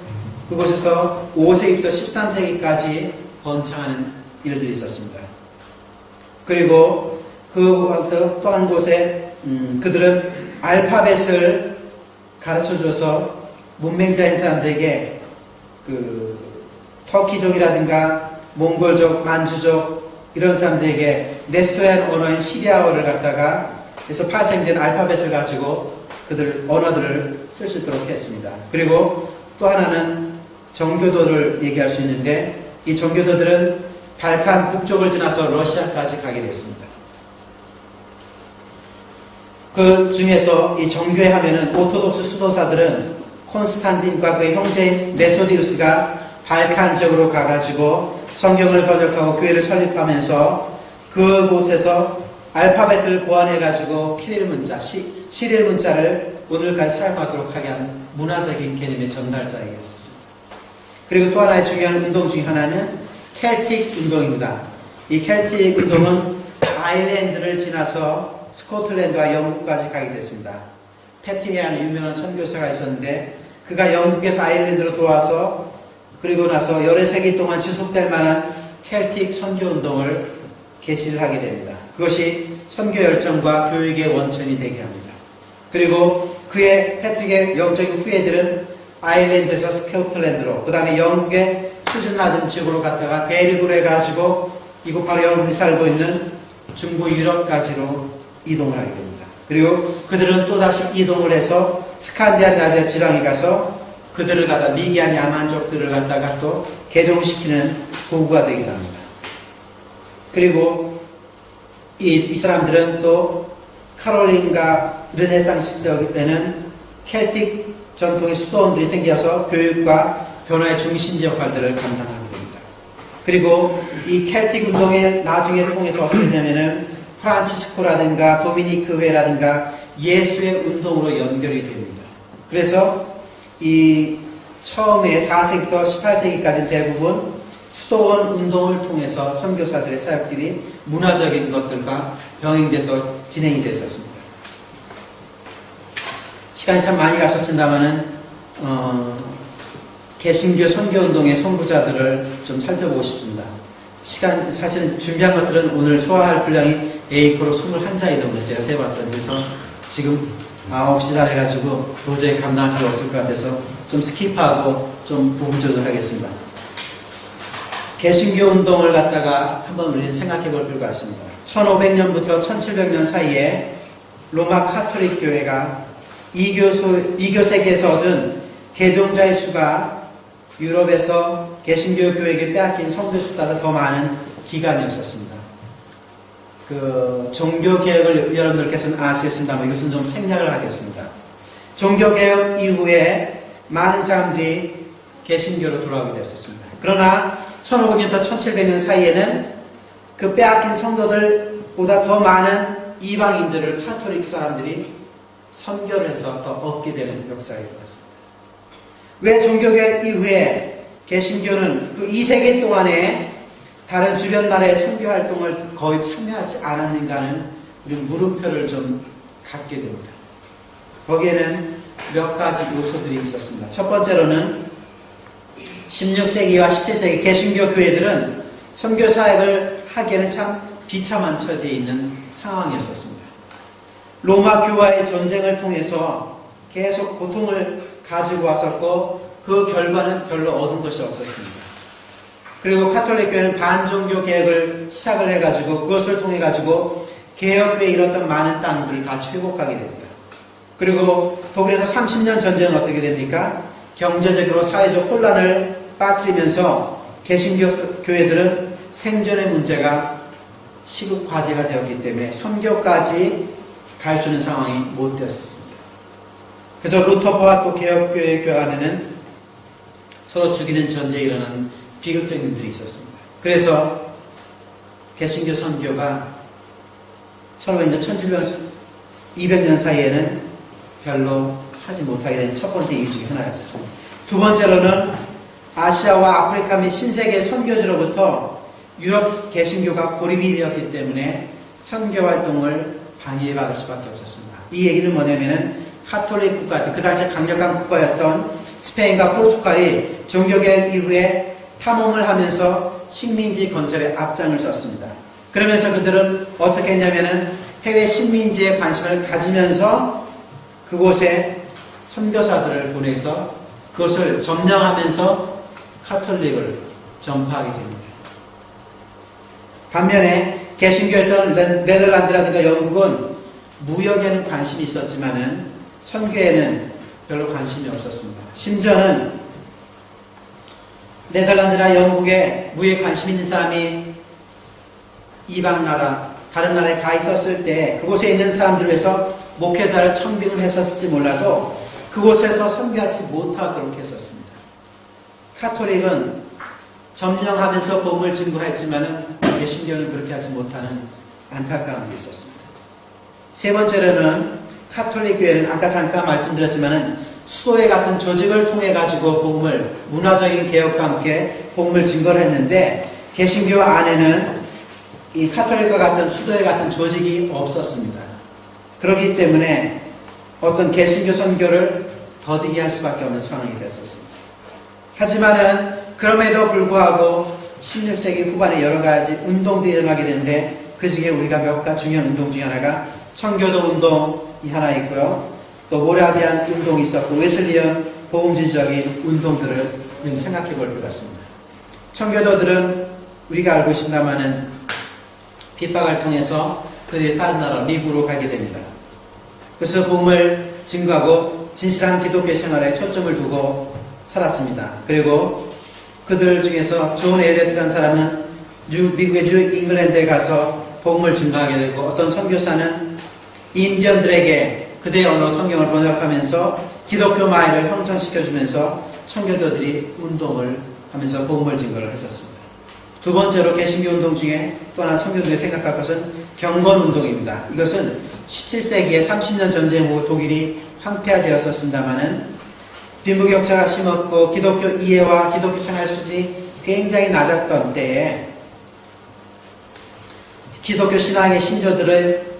S1: 그곳에서 5세기부터 13세기까지 번창하는 일들이 있었습니다. 그리고 그곳에서 또 한 곳에 그들은 알파벳을 가르쳐줘서 문맹자인 사람들에게 그 터키족이라든가 몽골족, 만주족 이런 사람들에게 네스토리안 언어인 시리아어를 갖다가 그래서 파생된 알파벳을 가지고 그들 언어들을 쓸 수 있도록 했습니다. 그리고 또 하나는 정교도를 얘기할 수 있는데 이 정교도들은 발칸 북쪽을 지나서 러시아까지 가게 됐습니다. 그 중에서 이 정교회 하면은 오토독스 수도사들은 콘스탄틴과 그의 형제인 메소디우스가 발칸 지역으로 가가지고 성경을 번역하고 교회를 설립하면서 그곳에서 알파벳을 보완해가지고 키릴 문자, 시릴 문자를 오늘까지 사용하도록 하게 한 문화적인 개념의 전달자이었습니다. 그리고 또 하나의 중요한 운동 중 하나는 켈틱 운동입니다. 이 켈틱 운동은 아일랜드를 지나서 스코틀랜드와 영국까지 가게 됐습니다. 패티니라는 유명한 선교사가 있었는데 그가 영국에서 아일랜드로 돌아와서 그리고 나서 여러 세기 동안 지속될 만한 켈틱 선교 운동을 개시를 하게 됩니다. 그것이 선교 열정과 교육의 원천이 되게 합니다. 그리고 그의 패트릭의 영적인 후예들은 아일랜드에서 스코틀랜드로 그 다음에 영국의 수준 낮은 지역으로 갔다가 대륙으로 해가지고 이곳 바로 여러분이 살고 있는 중부 유럽까지로 이동을 하게 됩니다. 그리고 그들은 또다시 이동을 해서 스칸디나비아 지방에 가서 그들을 갖다 미기한 야만족들을 갖다가 또 개종시키는 도구가 되기도 합니다. 그리고 이 사람들은 또 카롤린과 르네상스 시대에는 켈틱 전통의 수도원들이 생겨서 교육과 변화의 중심지 역할들을 감당하게 됩니다. 그리고 이 켈틱 운동의 나중에 통해서 어떻게 되냐면은 프란치스코라든가 도미니크 회라든가 예수의 운동으로 연결이 됩니다. 그래서 이 처음에 4세기부터 18세기까지 대부분 수도원 운동을 통해서 선교사들의 사역들이 문화적인 것들과 병행돼서 진행이 됐었습니다. 시간이 참 많이 갔었습니다만은 개신교 선교운동의 선구자들을 좀 살펴보고 싶습니다. 시간 사실은 준비한 것들은 오늘 소화할 분량이 A4로 21장이더군요. 제가 세봤더니 그래서 지금 9시 다 해가지고 도저히 감당할 수가 없을 것 같아서 좀 스킵하고 좀 부분적으로 하겠습니다. 개신교 운동을 갖다가 한번 우리는 생각해 볼 필요가 있습니다. 1500년부터 1700년 사이에 로마 카톨릭 교회가 이교 세계에서 얻은 개종자의 수가 유럽에서 개신교 교회에게 빼앗긴 성도 수보다 더 많은 기간이었었습니다. 그 종교개혁을 여러분들께서는 아시겠습니다만 이것은 좀 생략을 하겠습니다. 종교개혁 이후에 많은 사람들이 개신교로 돌아오게 되었습니다. 그러나 1500년부터 1700년 사이에는 그 빼앗긴 성도들보다 더 많은 이방인들을 카톨릭 사람들이 선교를 해서 더 얻게 되는 역사가 되었습니다. 왜 종교개혁 이후에 개신교는 그 2세기 동안에 다른 주변 나라의 선교 활동을 거의 참여하지 않았는가는 우리는 물음표를 좀 갖게 됩니다. 거기에는 몇 가지 요소들이 있었습니다. 첫 번째로는 16세기와 17세기 개신교 교회들은 선교 사역을 하기에는 참 비참한 처지에 있는 상황이었습니다. 로마 교와의 전쟁을 통해서 계속 고통을 가지고 왔었고 그 결과는 별로 얻은 것이 없었습니다. 그리고 카톨릭 교회는 반종교 개혁을 시작을 해가지고 그것을 통해 가지고 개혁교회에 이뤘던 많은 땅들을 다 회복하게 됩니다. 그리고 독일에서 30년 전쟁은 어떻게 됩니까? 경제적으로 사회적 혼란을 빠뜨리면서 개신교 교회들은 생존의 문제가 시급화제가 되었기 때문에 선교까지 갈 수 있는 상황이 못 되었습니다. 그래서 루터파와 또 개혁교회 교회 안에는 서로 죽이는 전쟁이 일어나는 비극적인 일들이 있었습니다. 그래서 개신교 선교가 1500년, 1200년 사이에는 별로 하지 못하게 된 첫 번째 이유 중에 하나였습니다. 두 번째로는 아시아와 아프리카 및 신세계 선교지로부터 유럽 개신교가 고립이 되었기 때문에 선교 활동을 방해받을 수밖에 없었습니다. 이 얘기는 뭐냐면은 카톨릭 국가, 그 당시 강력한 국가였던 스페인과 포르투갈이 종교개혁 이후에 탐험을 하면서 식민지 건설에 앞장을 섰습니다. 그러면서 그들은 어떻게 했냐면은 해외 식민지에 관심을 가지면서 그곳에 선교사들을 보내서 그것을 점령하면서 카톨릭을 전파하게 됩니다. 반면에 개신교였던 네덜란드라든가 영국은 무역에는 관심이 있었지만은 선교에는 별로 관심이 없었습니다. 심지어는 네덜란드나 영국에 무역에 관심 있는 사람이 이방 나라, 다른 나라에 가 있었을 때 그곳에 있는 사람들을 위해서 목회자를 청빙을 했었을지 몰라도 그곳에서 선교하지 못하도록 했었습니다. 카톨릭은 점령하면서 복음을 증거했지만은 개신교는 그렇게 하지 못하는 안타까움이 있었습니다. 세 번째로는 카톨릭 교회는 아까 잠깐 말씀드렸지만은 수도회 같은 조직을 통해 가지고 복음을 문화적인 개혁과 함께 복음을 증거를 했는데 개신교 안에는 이 카톨릭과 같은 수도회 같은 조직이 없었습니다. 그렇기 때문에 어떤 개신교 선교를 더디게 할 수밖에 없는 상황이 됐었습니다. 하지만은 그럼에도 불구하고 16세기 후반에 여러 가지 운동도 일어나게 되는데 그 중에 우리가 몇 가지 중요한 운동 중에 하나가 청교도 운동이 하나 있고요. 또 모라비안 운동이 있었고 웨슬리언 복음주의적인 운동들을 우리는 생각해 볼 필요가 있습니다. 청교도들은 우리가 알고 있습니다마는 핍박을 통해서 그들이 다른 나라 미국으로 가게 됩니다. 그래서 복음을 증거하고 진실한 기독교 생활에 초점을 두고 살았습니다. 그리고 그들 중에서 존 엘리어트라는 사람은 미국의 뉴 잉글랜드에 가서 복음을 증거하게 되고 어떤 선교사는 인디언들에게 그들의 언어 성경을 번역하면서 기독교 마을을 형성시켜주면서 청교도들이 운동을 하면서 복음을 증거를 했었습니다. 두 번째로 개신교 운동 중에 또 하나 선교도에 생각할 것은 경건운동입니다. 이것은 17세기에 30년 전쟁 후 독일이 황폐화되었었습니다마는 빈부격차가 심했고 기독교 이해와 기독교 생활 수준이 굉장히 낮았던 때에 기독교 신앙의 신조들을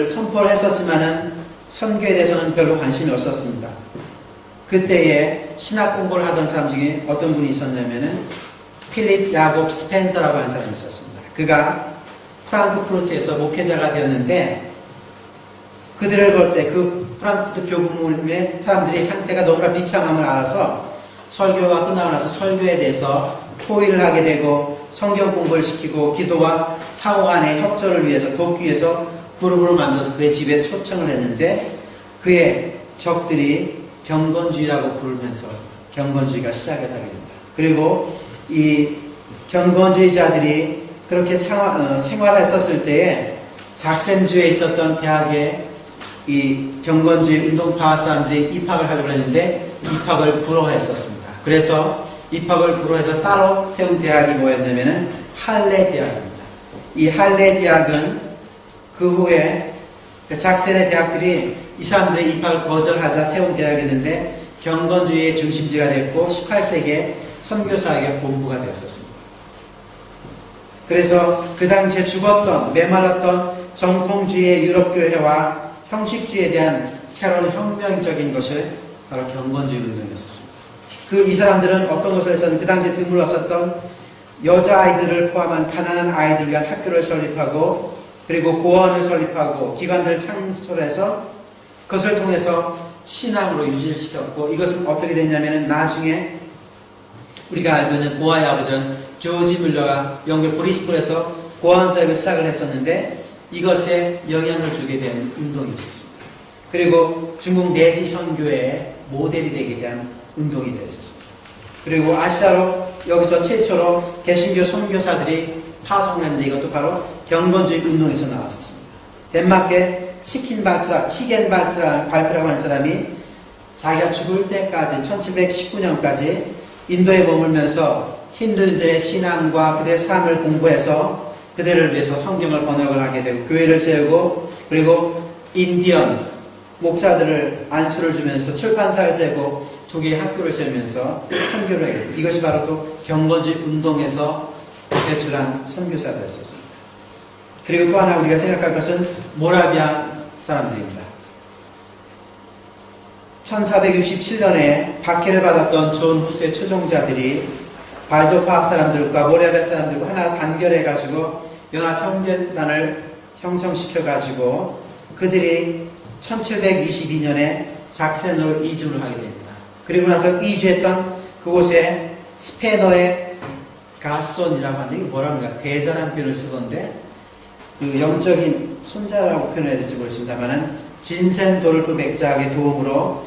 S1: 선포를 했었지만은 선교에 대해서는 별로 관심이 없었습니다. 그때에 신학 공부를 하던 사람 중에 어떤 분이 있었냐면은 필립 야곱 스펜서라고 하는 사람이 있었습니다. 그가 프랑크푸르트에서 목회자가 되었는데 그들을 볼 때 그 프랑크푸르트 교구문의 사람들이 상태가 너무나 비참함을 알아서 설교가 끝나고 나서 설교에 대해서 토의를 하게 되고 성경 공부를 시키고 기도와 상호 간의 협조를 위해서 돕기 위해서 그룹으로 만들어서 그의 집에 초청을 했는데 그의 적들이 경건주의라고 부르면서 경건주의가 시작을 하게 됩니다. 그리고 이 경건주의자들이 그렇게 생활했었을 때에 작센주에 있었던 대학에 이 경건주의 운동파 사람들이 입학을 하려고 했는데 입학을 불허했었습니다. 그래서 입학을 불허해서 따로 세운 대학이 뭐였냐면은 할레 대학입니다. 이 할레 대학은 그 후에 작센의 대학들이 이 사람들의 입학을 거절하자 세운 대학이었는데 경건주의의 중심지가 됐고 18세기에 선교사에게 본부가 되었었습니다. 그래서 그 당시에 죽었던 메말랐던 정통주의의 유럽교회와 형식주의에 대한 새로운 혁명적인 것을 바로 경건주의 운동이었습니다. 이 사람들은 어떤 것을 했었는 그 당시에 드물었었던 여자아이들을 포함한 가난한 아이들 위한 학교를 설립하고 그리고 고원을 설립하고 기관들을 창설해서 그것을 통해서 신앙으로 유지를 시켰고 이것은 어떻게 됐냐면 나중에 우리가 알고 있는 고아의 아버지는 조지 뮬러가 영국 브리스톨에서 고아원사역을 시작을 했었는데 이것에 영향을 주게 된 운동이 있었습니다. 그리고 중국 내지 선교의 모델이 되게 된 운동이 되었습니다. 그리고 아시아로 여기서 최초로 개신교 선교사들이 파송을 했는데 이것도 바로 경건주의 운동에서 나왔었습니다. 덴마크의 치겐 발트라고 하는 사람이 자기가 죽을 때까지 1719년까지 인도에 머물면서 힌두인들의 신앙과 그들의 삶을 공부해서 그들을 위해서 성경을 번역을 하게 되고 교회를 세우고 그리고 인디언 목사들을 안수를 주면서 출판사를 세우고 2개의 학교를 세우면서 선교를 하게 됩니다. 이것이 바로 또 경건주의 운동에서 배출한 선교사들이었습니다. 그리고 또 하나 우리가 생각할 것은 모라비아 사람들입니다. 1467년에 박해를 받았던 존 후스의 추종자들이 발도파 사람들과 모라비아 사람들과 하나 단결해가지고 연합형제단을 형성시켜가지고 그들이 1722년에 작센으로 이주를 하게 됩니다. 그리고 나서 이주했던 그곳에 스페너의 가손이라고 하는데 이게 뭐라 합니까? 대자란 표현을 쓰던데 그 영적인 손자라고 표현해야 될지 모르겠습니다만은 진센도를 그 맥자하게 도움으로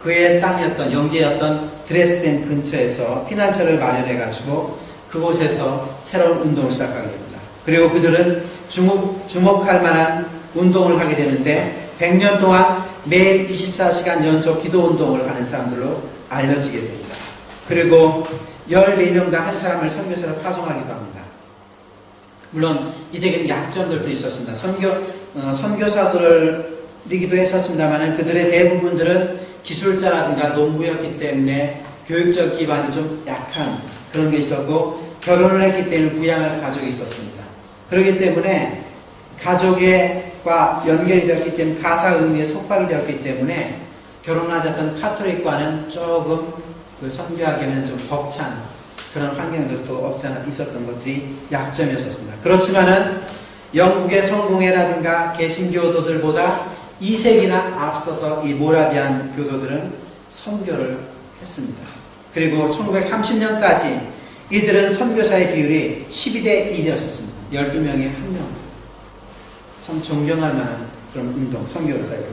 S1: 그의 땅이었던 영지였던 드레스덴 근처에서 피난처를 마련해가지고 그곳에서 새로운 운동을 시작하게 됩니다. 그리고 그들은 주목할 만한 운동을 하게 되는데 100년 동안 매일 24시간 연속 기도 운동을 하는 사람들로 알려지게 됩니다. 그리고 14명당 한 사람을 선교사로 파송하기도 합니다. 물론 이들에게는 약점들도 있었습니다. 선교사들이기도 했었습니다만 그들의 대부분들은 기술자라든가 농부였기 때문에 교육적 기반이 좀 약한 그런 게 있었고 결혼을 했기 때문에 부양할 가족이 있었습니다. 그렇기 때문에 가족과 연결이 되었기 때문에 가사 의미에 속박이 되었기 때문에 결혼하셨던 카톨릭과는 조금 그 선교하기에는 좀 벅찬 그런 환경들도 없지 않아 있었던 것들이 약점이었습니다. 그렇지만은 영국의 성공회라든가 개신교도들보다 2세기나 앞서서 이 모라비안 교도들은 선교를 했습니다. 그리고 1930년까지 이들은 선교사의 비율이 12대 1이었습니다. 12명에 1명. 참 존경할 만한 그런 운동, 선교사예요.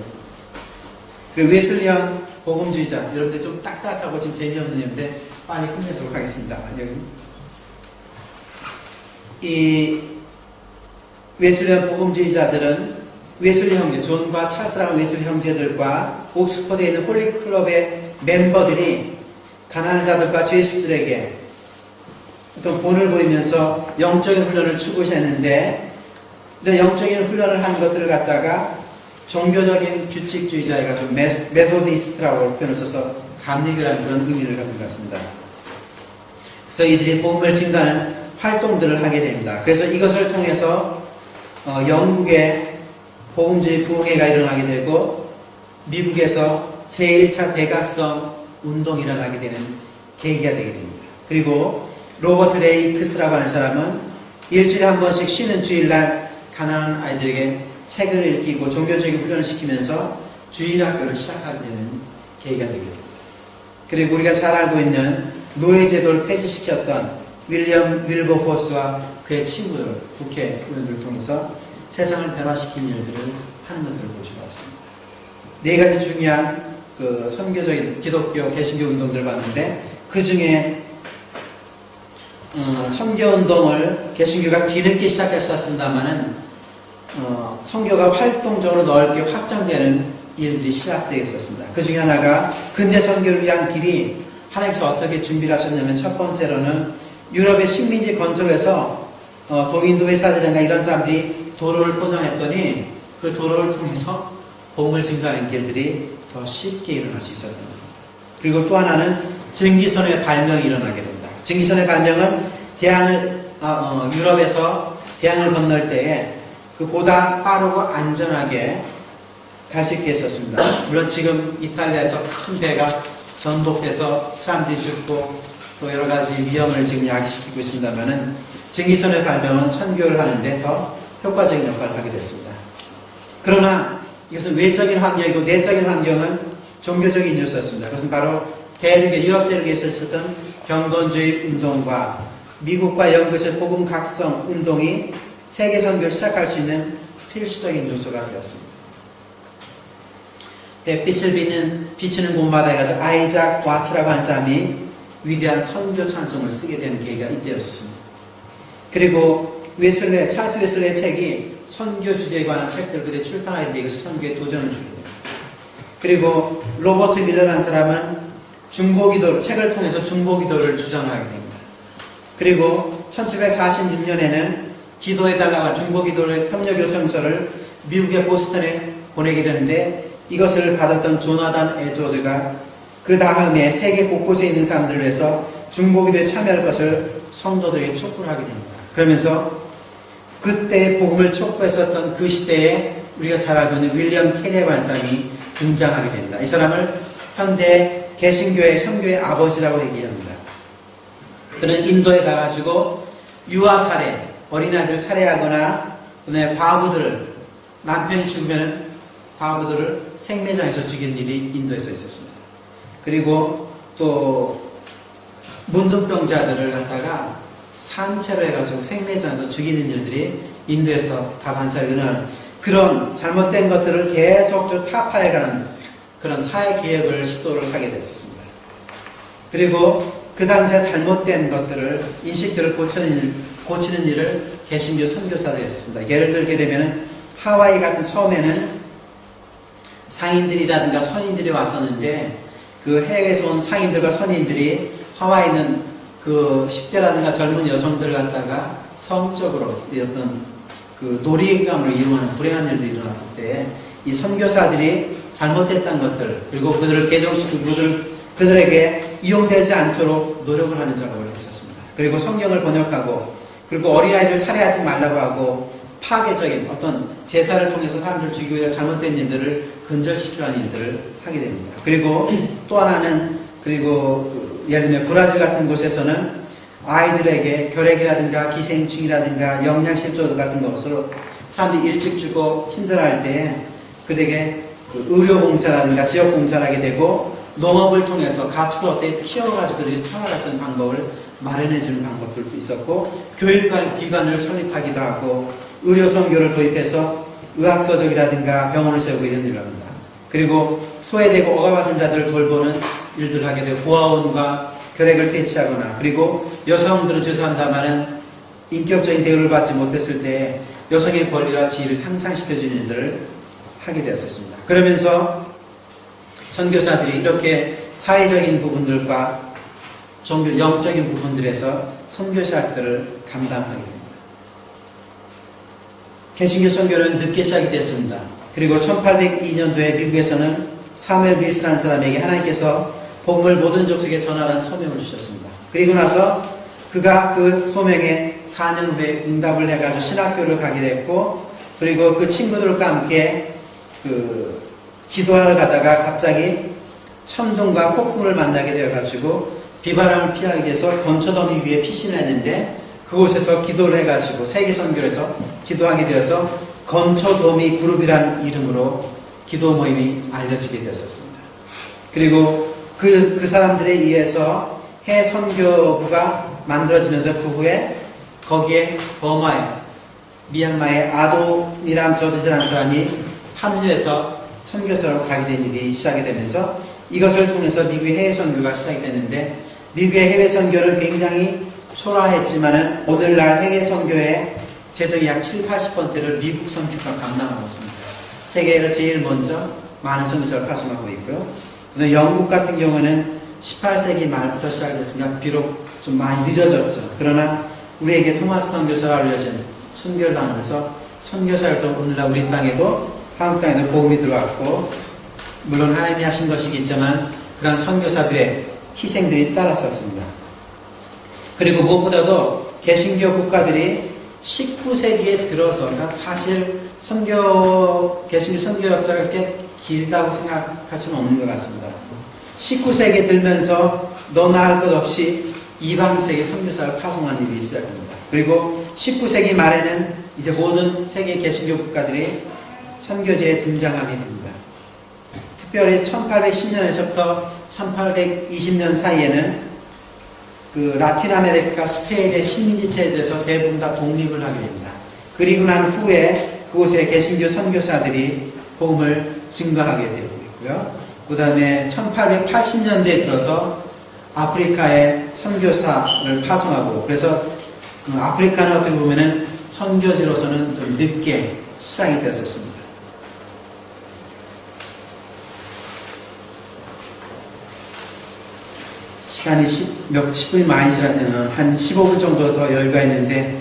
S1: 그리고 웨슬리안 복음주의자, 여러분들 좀 딱딱하고 지금 재미없는 일인데 빨리 끝내도록 하겠습니다. 여기. 이 웨슬리안 복음주의자들은 웨슬리 형제, 존과 찰스라는 웨슬리 형제들과 옥스퍼드에 있는 홀리클럽의 멤버들이 가난한 자들과 죄수들에게 어떤 본을 보이면서 영적인 훈련을 추구했는데 이런 영적인 훈련을 한 것들을 갖다가 종교적인 규칙주의자가 좀 메소디스트라고 표현을 써서 감리교라는 그런 의미를 가진 것 같습니다. 그래서 이들이 복음을 증가하는 활동들을 하게 됩니다. 그래서 이것을 통해서 영국의 복음주의 부흥회가 일어나게 되고 미국에서 제1차 대각성 운동이 일어나게 되는 계기가 되게 됩니다. 그리고 로버트 레이크스라고 하는 사람은 일주일에 한 번씩 쉬는 주일날 가난한 아이들에게 책을 읽히고 종교적인 훈련을 시키면서 주일학교를 시작하게 되는 계기가 되게 됩니다. 그리고 우리가 잘 알고 있는 노예제도를 폐지시켰던 윌리엄 윌버포스와 그의 친구들, 국회의원들을 통해서 세상을 변화시킨 일들을 하는 것들을 볼 수가 있습니다. 4가지 중요한 그 선교적인 기독교 개신교 운동들을 봤는데 그 중에 선교운동을 개신교가 뒤늦게 시작했었습니다마는 선교가 활동적으로 넓게 확장되는 일들이 시작되어 있었습니다. 그 중에 하나가 근대 선교를 위한 길이 하나님께서 어떻게 준비를 하셨냐면 첫 번째로는 유럽의 식민지 건설을 해서 동인도 회사들이나 이런 사람들이 도로를 포장했더니 그 도로를 통해서 복음을 증가하는 길들이 더 쉽게 일어날 수 있었던 겁니다. 그리고 또 하나는 증기선의 발명이 일어나게 된다. 증기선의 발명은 유럽에서 대양을 건널 때에 그보다 빠르고 안전하게 갈 수 있게 했었습니다. 물론 지금 이탈리아에서 큰 배가 전복돼서 사람들이 죽고 또 여러 가지 위험을 지금 야기시키고 있습니다만은 증기선의 발명은 선교를 하는데 더 효과적인 역할을 하게 됐습니다. 그러나 이것은 외적인 환경이고 내적인 환경은 종교적인 요소였습니다. 그것은 바로 유럽 대륙에서 있었던 경건주의 운동과 미국과 영국에서의 복음 각성 운동이 세계 선교를 시작할 수 있는 필수적인 요소가 되었습니다. 햇빛을 비치는 곳마다 해가지고 아이작 와츠라고 하는 사람이 위대한 선교 찬송을 쓰게 되는 계기가 이때였습니다. 그리고 찰스 웨슬리의 책이 선교 주제에 관한 책들을 그때 출판하게 되고 선교에 도전을 주게 됩니다. 그리고 로버트 밀러라는 사람은 책을 통해서 중보기도를 주장하게 됩니다. 그리고 1746년에는 기도해달라고 중보 기도를 협력 요청서를 미국의 보스턴에 보내게 되는데 이것을 받았던 조나단 에드워드가 그 다음에 세계 곳곳에 있는 사람들을 위해서 중보 기도에 참여할 것을 성도들에게 촉구를 하게 됩니다. 그러면서 그때 복음을 촉구했었던 그 시대에 우리가 잘 알고 있는 윌리엄 캐리라는 사람이 등장하게 됩니다. 이 사람을 현대 개신교의 선교의 아버지라고 얘기합니다. 그는 인도에 가가지고 유아 살해, 어린아이들을 살해하거나 그다음에 과부들을 남편이 죽으면 과부들을 생매장에서 죽이는 일이 인도에서 있었습니다. 그리고 또 문둥병자들을 갖다가 산채로 해가지고 생매장에서 죽이는 일들이 인도에서 다반사에 일어나는 그런 잘못된 것들을 계속 타파해가는 그런 사회개혁을 시도를 하게 됐었습니다. 그리고 그 당시에 잘못된 것들을, 인식들을 고치는 일을 개신교 선교사들이 했었습니다. 예를 들게 되면 하와이 같은 섬에는 상인들이라든가 선인들이 왔었는데 그 해외에서 온 상인들과 선인들이 하와이는 그 10대라든가 젊은 여성들을 갖다가 성적으로 어떤 그 놀이감으로 이용하는 불행한 일도 일어났을 때 이 선교사들이 잘못했던 것들 그리고 그들을 개종시키고 그들에게 이용되지 않도록 노력을 하는 작업을 했었습니다. 그리고 성경을 번역하고 그리고 어린아이를 살해하지 말라고 하고 파괴적인 어떤 제사를 통해서 사람들을 죽이고 위해 잘못된 일들을 근절시키려는 일들을 하게 됩니다. 그리고 또 하나는 그리고 예를 들면 브라질 같은 곳에서는 아이들에게 결핵이라든가 기생충이라든가 영양실조 같은 것으로 사람들이 일찍 죽고 힘들어할 때 그들에게 의료봉사라든가 지역봉사를 하게 되고 농업을 통해서 가축을 어떻게 키워가지고 그들이 생활할 수 있는 방법을 마련해주는 방법들도 있었고 교육기관을 설립하기도 하고 의료선교를 도입해서 의학서적이라든가 병원을 세우고 이런 일을 합니다. 그리고 소외되고 억압받은 자들을 돌보는 일들을 하게 되고 고아원과 결핵을 퇴치하거나 그리고 여성들은 죄송한다마는 인격적인 대우를 받지 못했을 때 여성의 권리와 지위를 향상시켜주는 일들을 하게 되었습니다. 그러면서 선교사들이 이렇게 사회적인 부분들과 종교, 영적인 부분들에서 선교사학들을 감당하게 됩니다. 개신교 선교는 늦게 시작이 됐습니다. 그리고 1802년도에 미국에서는 사무엘 밀스라는 사람에게 하나님께서 복음을 모든 족속에 전하라는 소명을 주셨습니다. 그리고 나서 그가 그 소명에 4년 후에 응답을 해가지고 신학교를 가게 됐고 그리고 그 친구들과 함께 기도하러 가다가 갑자기 천둥과 폭풍을 만나게 되어가지고 비바람을 피하기 위해서 건초더미 위에 피신을 했는데 그곳에서 기도를 해가지고 세계선교에서 기도하게 되어서 건초더미 그룹이라는 이름으로 기도 모임이 알려지게 되었습니다. 그리고 그 사람들에 의해서 해선교부가 만들어지면서 그 후에 거기에 버마에 미얀마의 아도니람 저드지라는 사람이 합류해서 선교사로 가게 된 일이 시작이 되면서 이것을 통해서 미국의 해외 선교가 시작이 됐는데 미국의 해외 선교는 굉장히 초라했지만은 오늘날 해외 선교의 재정의 약 70~80%를 미국 선교가 감당하고 있습니다. 세계에서 제일 먼저 많은 선교사를 파송하고 있고요. 그다음에 영국 같은 경우는 18세기 말부터 시작됐으니까 비록 좀 많이 늦어졌죠. 그러나 우리에게 토마스 선교사가 알려진 순결당에서 선교사활동 오늘날 우리 땅에도 한국 땅에도 복음이 들어왔고 물론 하나님이 하신 것이겠지만 그러한 선교사들의 희생들이 따랐었습니다. 그리고 무엇보다도 개신교 국가들이 19세기에 들어서 그러니까 사실 개신교 선교 역사가 그렇게 길다고 생각할 수는 없는 것 같습니다. 19세기에 들면서 너나 할 것 없이 이방세계 선교사를 파송하는 일이 시작됩니다. 그리고 19세기 말에는 이제 모든 세계 개신교 국가들이 선교제에 등장하게 됩니다. 특별히 1810년에서부터 1820년 사이에는 그 라틴 아메리카 스페인의 식민지 체제에서 대부분 다 독립을 하게 됩니다. 그리고 난 후에 그곳에 개신교 선교사들이 복음을 증거하게 되고 있고요. 그 다음에 1880년대에 들어서 아프리카에 선교사를 파송하고 그래서 그 아프리카는 어떻게 보면은 선교지로서는 좀 늦게 시작이 되었습니다. 시간이 10분이 많이 지났면 한 15분 정도 더 여유가 있는데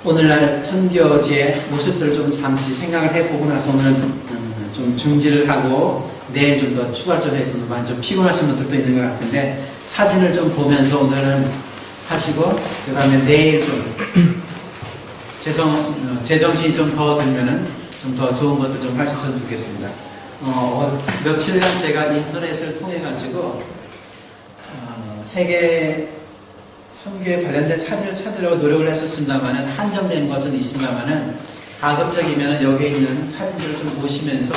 S1: 오늘날 선교지의 모습들을 좀 잠시 생각을 해보고 나서 오늘은 좀 중지를 하고 내일 좀 더 추가적으로 해서 많이 좀 피곤하신 분들도 있는 것 같은데 사진을 좀 보면서 오늘은 하시고 그 다음에 내일 좀 제정신이 좀 더 들면은 좀 더 좋은 것도 좀 하셨으면 좋겠습니다. 며칠간 제가 인터넷을 통해 가지고 세계 선교에 관련된 사진을 찾으려고 노력을 했었습니다만은 한정된 것은 있습니다만은 가급적이면 여기에 있는 사진들을 좀 보시면서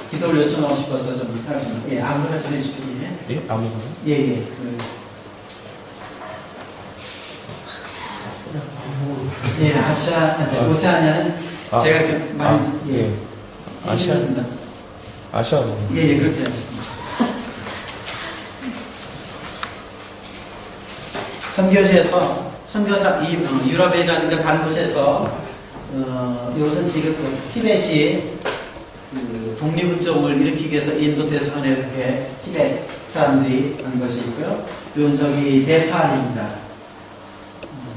S1: 기도를 요청하고 싶어서 좀 하겠습니다. 예, 아무거나 좀 해주시면.
S2: 예? 아무거나?
S1: 예, 예. 예, 오세아니아는 제가 이렇게 많이, 예. 아시아입니다.
S2: 아시아.
S1: 예, 예, 그렇게 하십니다. 선교지에서, 유럽이라든가 다른 곳에서, 이것은 지금 티벳이 독립운동을 일으키기 위해서 인도 대사관에 이렇게 티벳 사람들이 한 것이 있고요. 이건 저기 네팔입니다.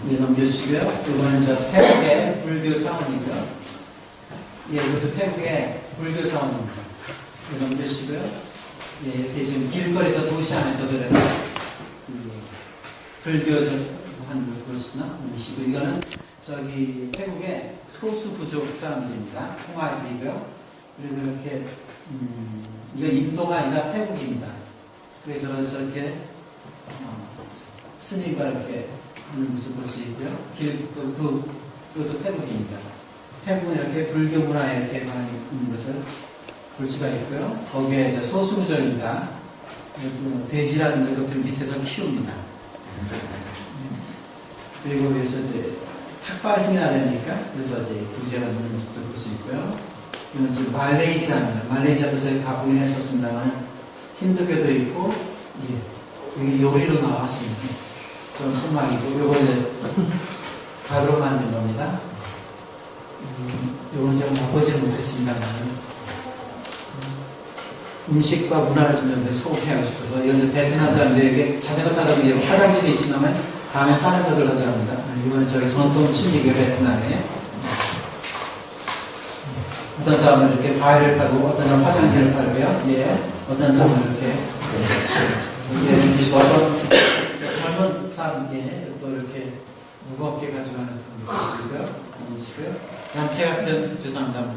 S1: 넘겨주시고요. 이거는 저 태국의 불교 사원이고요. 예, 이것도 태국의 불교 사원입니다. 넘겨주시고요. 예, 이렇게 지금 길거리에서 도시 안에서도 이렇게 불교 한 곳이나 이거는 저기 태국의 소수 부족 사람들입니다. 통화이고요. 그리고 이렇게 이거 인도가 아니라 태국입니다. 그래서 저렇게 스님과 이렇게 하는 모습을 볼 수 있고요. 그것도 태국입니다. 태국은 이렇게 불교 문화에 이렇게 많이 있는 것을 볼 수가 있고요. 거기에 이제 소수부족입니다. 돼지라든가 이것들 밑에서 키웁니다. 그리고 그래서 이제 탁발승이 나되니까 그래서 이제 구제라는 모습도 볼 수 있고요. 이건 지금 말레이시아입니다. 말레이시아도 저희 가보긴 했었습니다만 힌두교도 있고, 예, 여기 요리로 나왔습니다. 좀 흠막이고, 요거 이제 가루로 만든 겁니다. 요건 제가 맛보지는 못했습니다만 음식과 문화를 좀 소개하고 싶어서 이건 베트남 사람들에게 자전거 타다 보면 화장지도 있습니다만 다음에 다른 것들 가져갑니다. 이건 저희 전통 취미고 베트남에 어떤 사람은 이렇게 과일을 팔고 어떤 사람은 화장지를 팔고요. 예, 어떤 사람은 이렇게 어떤 젊은 사람에게 또 이렇게 무겁게 가져가는 사람도 있고요. 단체 같은 죄송합니다만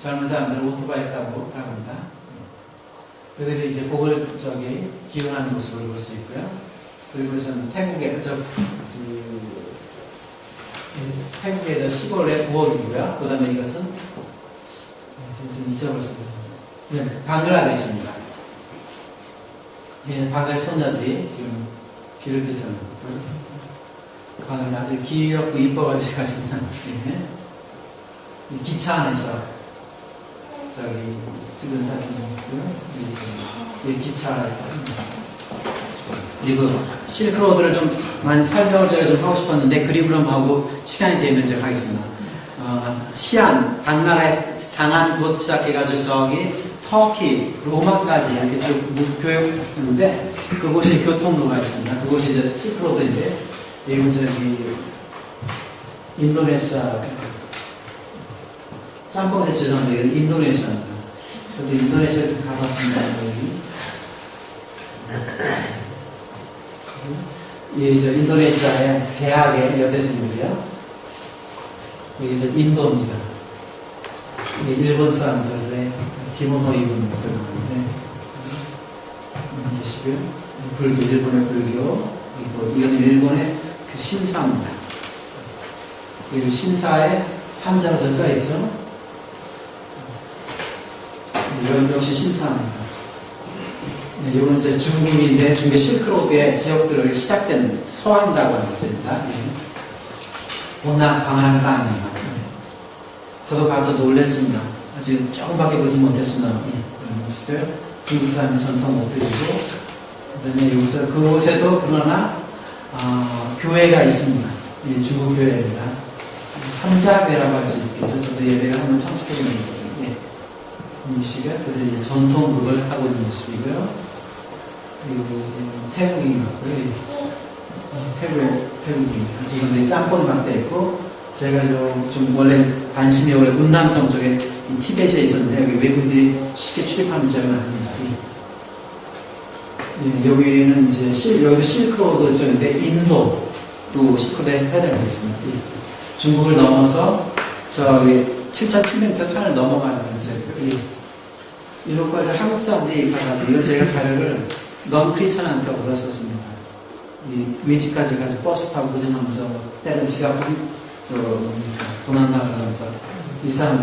S1: 젊은 사람들은 오토바이 타고 합니다. 그들이 이제 복을 기원하는 모습을 볼 수 있고요. 그리고 저는 태국의 태국의 시골의 부엌이고요. 그 다음에 이것은 좀 잊어버렸습니다. 네, 방글라데시입니다. 예, 방글 소녀들이 지금 필리핀에서 방글 아주 귀엽고 이뻐가지고 예. 기차 안에서 찍은 사진이고요. 예, 기차. 그리고 실크로드를 좀 많이 설명을 제가 좀 하고 싶었는데 그림으로 하고 시간이 되면 제가 하겠습니다. 시안, 당나라의 장안부터 시작해가지고 터키, 로마까지 이렇게 쭉 교육하는데 그곳이 교통로가 있습니다. 그곳이 이제 실크로드인데 이건 인도네시아 짬뽕에서 죄송한데 인도네시아입니다. 저도 인도네시아에 좀 가봤습니다. 예, 저 인도네시아의 대학의 여대생들이요. 여기 저 인도입니다. 일본 사람들의 기모노 입은 모습을 보는데 계시고요. 불교, 일본의 불교, 그리고 이건 일본의 그 신사입니다. 그리고 신사에 한자로 써있죠. 이건 역시 신사입니다. 네, 이건 이제 중국인데 중국 실크로드의 지역들을 시작된 서안이라고 하는 곳입니다. 본남 방한 땅입니다. 저도 가서 놀랬습니다. 아직 조금밖에 보지 못했습니다. 보시고요. 중국 사람의 전통 옷들이고, 그 다음에 여기서 그곳에도 그러나 교회가 있습니다. 예, 중국 교회입니다. 삼자교회라고 할 수 있겠죠. 저도 예배를 한번 참석해 본 적이 있었어요. 예. 이 시가 그들 이제 전통극을 하고 있는 모습이고요. 그리고 태국인 같고요. 태국인. 이건 짬뽕 맛도 있고, 제가 좀 원래 관심이 원래 문남성 쪽에 티벳에 있었는데, 여기 외국인들이 쉽게 출입하는 지역은 아닙니다. 여기는 이제 여기도 실크로드 쪽인데, 인도도 실크로드에 해당이 있습니다. 중국을 넘어서 저기 7,700m 산을 넘어가는 지역이고, 이로까지 한국 사람들이 가가지고, 이건 제가 자료를 넌 크리스천한다고 불렀었습니다. 외지까지 가지고 버스 타고 고생하면서 때는 지갑 돈 안 나가면서 이 사람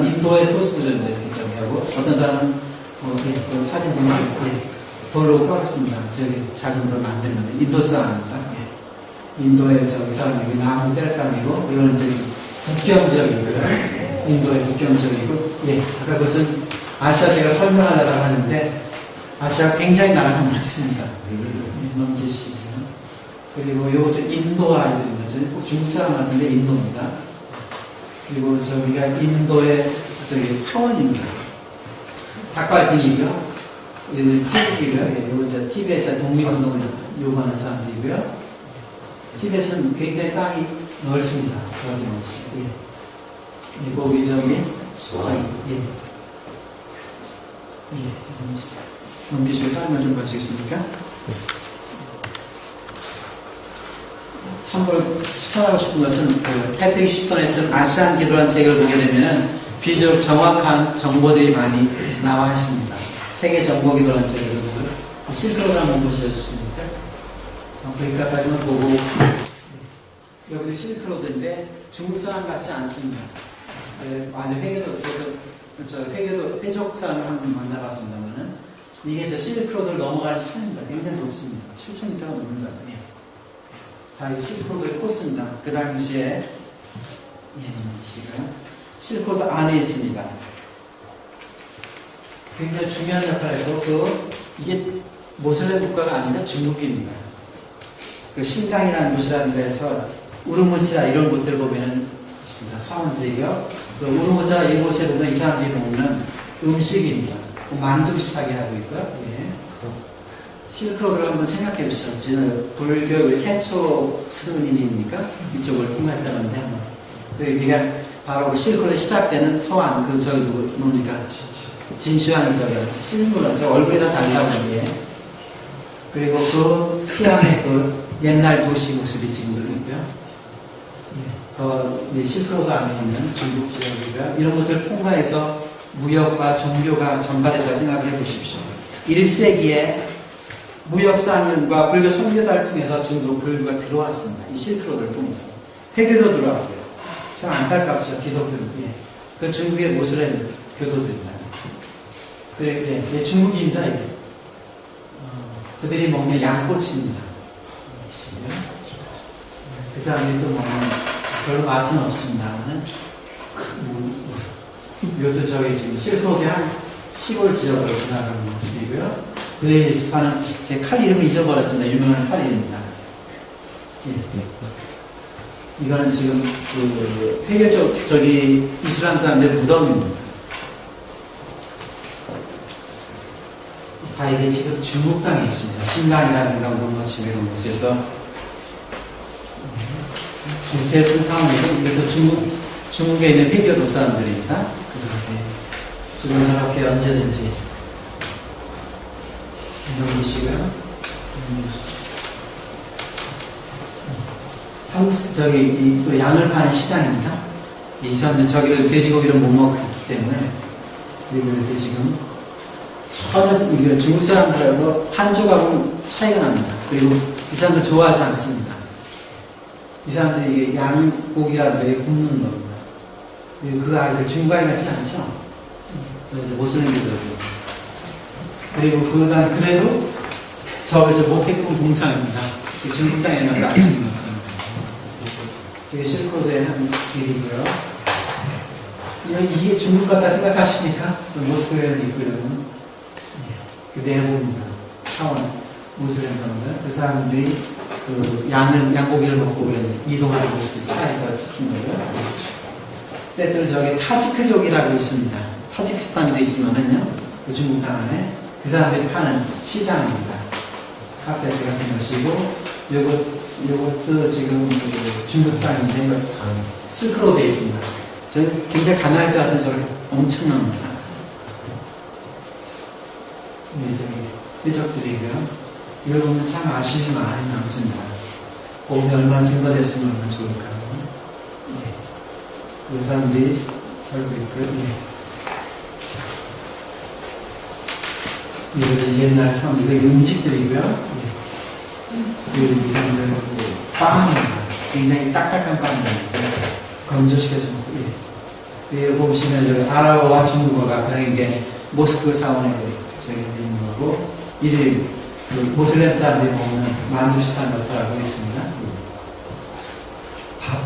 S1: 인도의 소수부전들 이렇게 정리하고 어떤 사람은 그 사진 보면 돌로 깔았습니다. 저기 작은 돌 만드는데 인도 사람입니다. 인도의 저기 사람이 나무 뗄감이고 이거는 저기 국경 지역이고요. 인도의 국경 지역이고 아까 그것은 아시아 제가 설명하려고 하는데 아시아 굉장히 나라가 많습니다. 넘기시죠. 그리고 이것도 인도 아이들인 거죠. 꼭 중국 사람 같은데 인도입니다. 그리고 저기가 인도의 저기 사원입니다. 닭발승이고요. 태국이고요. 이거 티벳에서 독립운동을 요구하는 사람들이고요. 티벳은 굉장히 땅이 넓습니다. 저기 넓습니다. 거기 저기 넘기시고 다른 걸좀 보시겠습니까? 참고로 추천하고 싶은 것은 패트릭 슈턴에 쓴 아시안 기도라는 책을 보게 되면은 비교적 정확한 정보들이 많이 나와 있습니다. 세계 정보 기도라는 책을 보고 실크로드 한번 보셔주십니까? 거기까지만 보고 여기도 실크로드인데 중국 사람 같지 않습니다. 아주 회족 사람을 한번 만나봤습니다만은 이게 실크로드를 넘어가는 산입니다. 굉장히 높습니다. 7,000m가 넘는 산이에요. 다 이 실크로드의 코스입니다. 그 당시에 실크로드 안에 있습니다. 굉장히 중요한 역할을 했고 이게 모슬렘 국가가 아니라 중국입니다. 그 신강이라는 곳이라는 데에서 우르무치라 이런 곳들 보면은 있습니다. 사원들이요. 그 우르무치라 이곳에 보면 이 사람들이 먹는 음식입니다. 만두 비슷하게 하고 있고요. 실크로드를 한번 생각해 보시죠. 저는 불교 해초 스님입니까? 이쪽을 통했다는데 한번. 그게 바로 그 실크로드 시작되는 서안, 저기 뭡니까? 진슈안이죠. 실물은 저 얼굴이 다 달라고 예. 그리고 그 서양의 그 옛날 도시 모습이 지금 있고요. 실크로드 안에 있는 중국 지역이고요. 이런 것을 통과해서 무역과 종교가 전가되다고 생각해 보십시오. 1세기에 무역상련과 불교 선교단을 통해서 중국 불교가 들어왔습니다. 이 실크로드를 통해서. 회교도 들어왔고요. 참 안타깝죠. 기독교. 그 중국의 모슬렘 교도들입니다. 중국입니다. 그들이 먹는 양꼬치입니다. 그 사람들이 또 먹는 별로 맛은 없습니다만은 이것도 저희 지금 실크로드의 한 시골 지역으로 지나가는 모습이고요. 그에 사는 제 칼 이름을 잊어버렸습니다. 유명한 칼 이름입니다. 이거는 지금 그 회교적 저기 이슬람 사람들 무덤입니다. 다 이게 지금 중국 땅에 있습니다. 신강이라든가 우르무치 이런 곳에서 주제품 상황이고 이것도 중국에 있는 회교도 사람들입니다. 그래서 저렇게 언제든지 넘기시고요. 한국 또 양을 파는 시장입니다. 이 사람들 저기를 돼지고기를 못 먹기 때문에 그리고 이렇게 지금 전혀 중국 사람들하고 한 조각은 차이가 납니다. 그리고 이 사람들 좋아하지 않습니다. 이 사람들이 양고기라는 데 굽는 겁니다. 그리고 그 아이들 중국 아이 같지 않죠? 저 모슬렘들도 그리고 그다음 그래도 저 모택동 동상입니다. 중국 땅에 가서 아침에 되게 실크로드의 한 길이고요. 이게 중국 같다 생각하십니까? 모스크바에도 있고 이러면 그 내부입니다. 사원 모슬렘 사람들 그 사람들이 그 양고기를 먹고 이동하는 모습을 차에서 찍힌 거고요. 때때로 저기 타지크족이라고 있습니다. 타지키스탄에도 있지만은요, 그 중국 땅 안에 그 사람들이 파는 시장입니다. 카페트 같은 것이고, 요것도 지금 그 중국 땅인데, 이거 실크로 되어 있습니다. 저는 굉장히 가난할 줄 알았더니 저렇게 엄청납니다. 삐적들이고요. 이걸 보면 참 아쉬움이 많이 남습니다. 보험이 얼마나 증가됐으면 얼마나 좋을까요? 예. 그 사람들이 살고 있고요. 예. 이거는 옛날 참, 이거 음식들이고요. 예. 이 사람들은 빵입니다. 굉장히 딱딱한 빵입니다. 건조시켜서 먹고, 예. 여기 보시면 여기 아랍어와 중국어가 그냥 이게 모스크 사원에 저기 있는 거고, 이들이 그 모슬렘 사람들이 먹는 만두시단 것들하고 있습니다.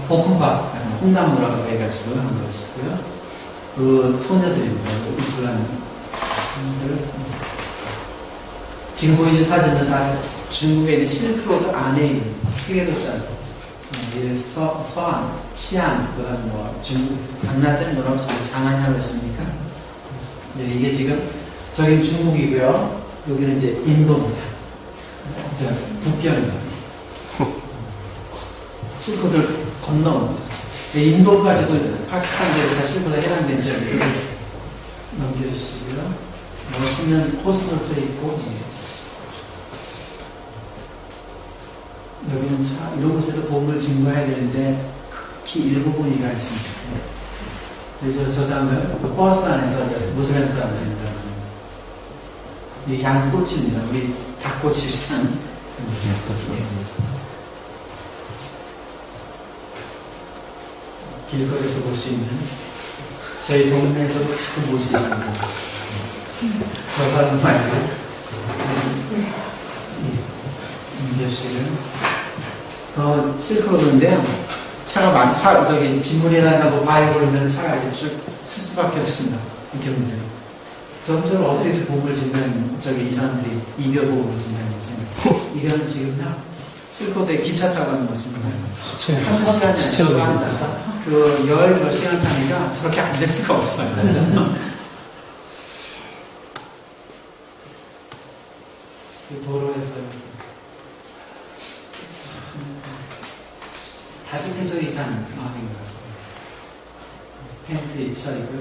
S1: 볶음밥, 홍나무라고 해가지고 한 것이고요. 그 소녀들입니다. 그 이슬람들. 지금 보이는 사진은 다 중국에 있는 실크로드 안에 있는 세계도산, 서안, 시안, 그 다음 뭐 중국, 강나들은 뭐라고 써요? 장안이라고 했습니까? 네, 이게 지금, 저긴 중국이고요. 여기는 이제 인도입니다. 북경입니다. 실크로드를 건너온 거죠. 인도까지도 파키스탄까지 다 실크로드에 해당된 지역이에요. 넘겨주시고요. 멋있는 포스터도 있고, 여기는 이런 곳에도 보험을 증거해야 되는데 극히 일부분이가 있습니다. 그래서 저 사람들 그 버스 안에서 무슬림 사람들입니다. 이 양꼬치입니다. 우리 닭꼬치 비슷한. 길거리에서 볼 수 있는 저희 동네에서도 가끔 볼 수 있습니다. 저 사람 말고 실크로드인데요. 차가 막 저기 빗물에다가 뭐 바위 걸으면 차가 이렇게 쭉 쓸 수밖에 없습니다. 이렇게 보면 점점 어떻게 해서 보험을 짓는 이 사람들이 이겨보험을 짓는 생각. 이거는 지금요 실크로드에 기차 타고 가는 모습입니다. 한 시간에 저거 한다. 그 열 몇 시간 타니까 저렇게 안 될 수가 없어요. 그 도로에서 타지크족이 사는 마을인 것 같습니다. 텐트에 치어있고요,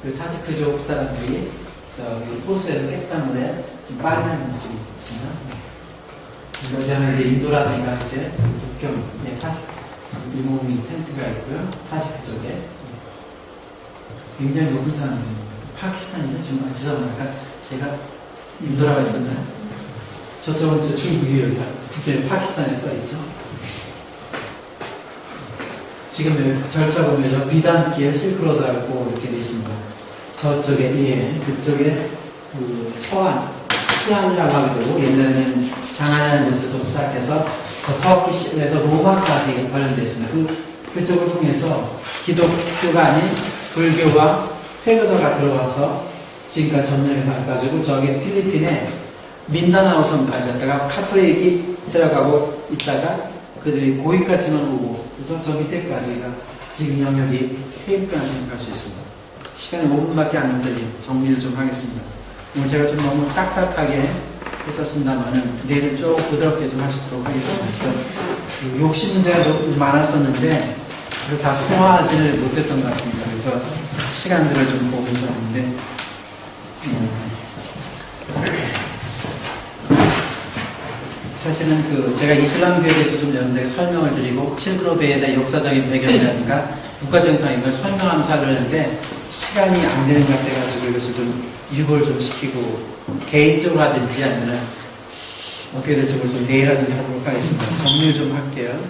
S1: 그 타지크족 사람들이 저기 호수에서 깼다물에 지금 빠지는 모습이 있습니다. 여자는 이제 인도라든가 이제 북경, 이몸이 텐트가 있고요, 타지크족에 굉장히 높은 사람들입니다. 파키스탄이죠, 중국. 죄송합니다. 제가 인도라고 했었나요? 저쪽은 중국이에요. 북경에 파키스탄에 써있죠. 지금 절차 보면 비단길 실크로드하고 이렇게 되어 있습니다. 저쪽에, 그쪽에 그 서안, 시안이라고 하기도 하고, 옛날에는 장안이라는 곳에서 시작해서 저 터키에서 로마까지 관련되어 있습니다. 그쪽을 통해서 기독교가 아닌 불교와 회거도가 들어와서 지금까지 점령을 해가지고 저기 필리핀에 민다나오 섬까지 갔다가 카톨릭이 세력하고 있다가 그들이 거기까지만 오고 그래서 저 밑에까지가 지금 영역이 해입까지 생각할 수 있습니다. 시간이 5분밖에 안 남아서 정리를 좀 하겠습니다. 오늘 제가 좀 너무 딱딱하게 했었습니다만은 내일은 쭉 부드럽게 좀 하시도록 하겠습니다. 그 욕심 문제가 좀 많았었는데 그걸 다 소화하지를 못했던 것 같습니다. 그래서 시간들을 좀 보면서 하는데 사실은 제가 이슬람교에 대해서 좀 여러분들에게 설명을 드리고 실크로드에 대한 역사적인 배경이라든가 국가적인 상황 이걸 설명하면서 하려는데 시간이 안 되는 것 같아가지고 이것을 좀 유보를 좀 시키고 개인적으로 하든지 아니면 어떻게 될지 모르겠어서 내일 하든지 하도록 하겠습니다. 정리를 좀 할게요.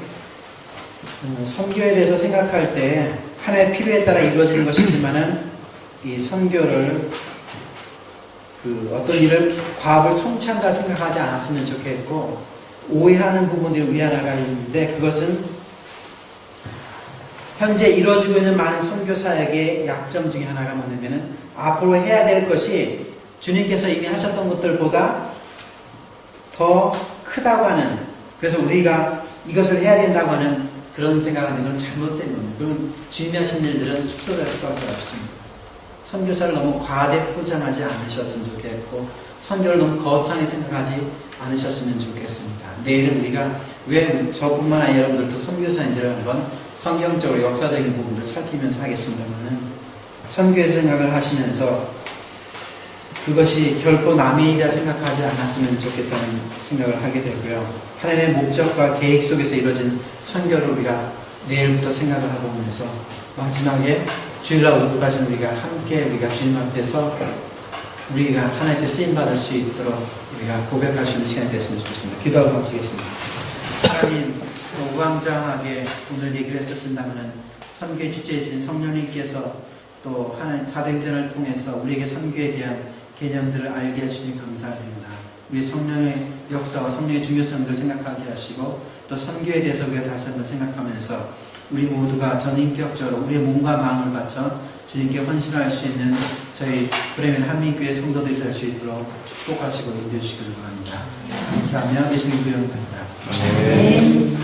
S1: 선교에 대해서 생각할 때 하나의 필요에 따라 이루어지는 것이지만은 이 선교를 어떤 일을 과업을 성취한다 생각하지 않았으면 좋겠고 오해하는 부분들이 우리 하나가 있는데 그것은 현재 이루어지고 있는 많은 선교 사역의 약점 중에 하나가 뭐냐면은 앞으로 해야 될 것이 주님께서 이미 하셨던 것들보다 더 크다고 하는 그래서 우리가 이것을 해야 된다고 하는 그런 생각하는 건 잘못된 겁니다. 그러면 주님이 하신 일들은 축소될 수밖에 없습니다. 선교사를 너무 과대 포장하지 않으셨으면 좋겠고 선교를 너무 거창히 생각하지 않으셨으면 좋겠습니다. 내일은 우리가 왜 저뿐만 아니라 여러분들도 선교사인지를 한번 성경적으로 역사적인 부분을 살피면서 하겠습니다만은 선교의 생각을 하시면서 그것이 결코 남의 일이라 생각하지 않았으면 좋겠다는 생각을 하게 되고요. 하나님의 목적과 계획 속에서 이루어진 선교를 우리가 내일부터 생각을 하고 오면서 마지막에 주일날 오늘까지는 우리가 주님 앞에서 우리가 하나님께 쓰임받을 수 있도록 우리가 고백할 수 있는 시간이 됐으면 좋겠습니다. 기도하고 마치겠습니다. 하나님, 우왕좌왕하게 오늘 얘기를 했었습니다면 선교의 주체이신 성령님께서 또 하나님 사도행전을 통해서 우리에게 선교에 대한 개념들을 알게 해주시니 감사드립니다. 우리 성령의 역사와 성령의 중요성들을 생각하게 하시고 또 선교에 대해서 우리가 다시 한번 생각하면서 우리 모두가 전인격적으로 우리의 몸과 마음을 바쳐 주님께 헌신할 수 있는 저희 브레멘 한민교회 성도들이 될 수 있도록 축복하시고 인도해 주시길 바랍니다. 감사하며 예수님 부영합니다.
S2: 네.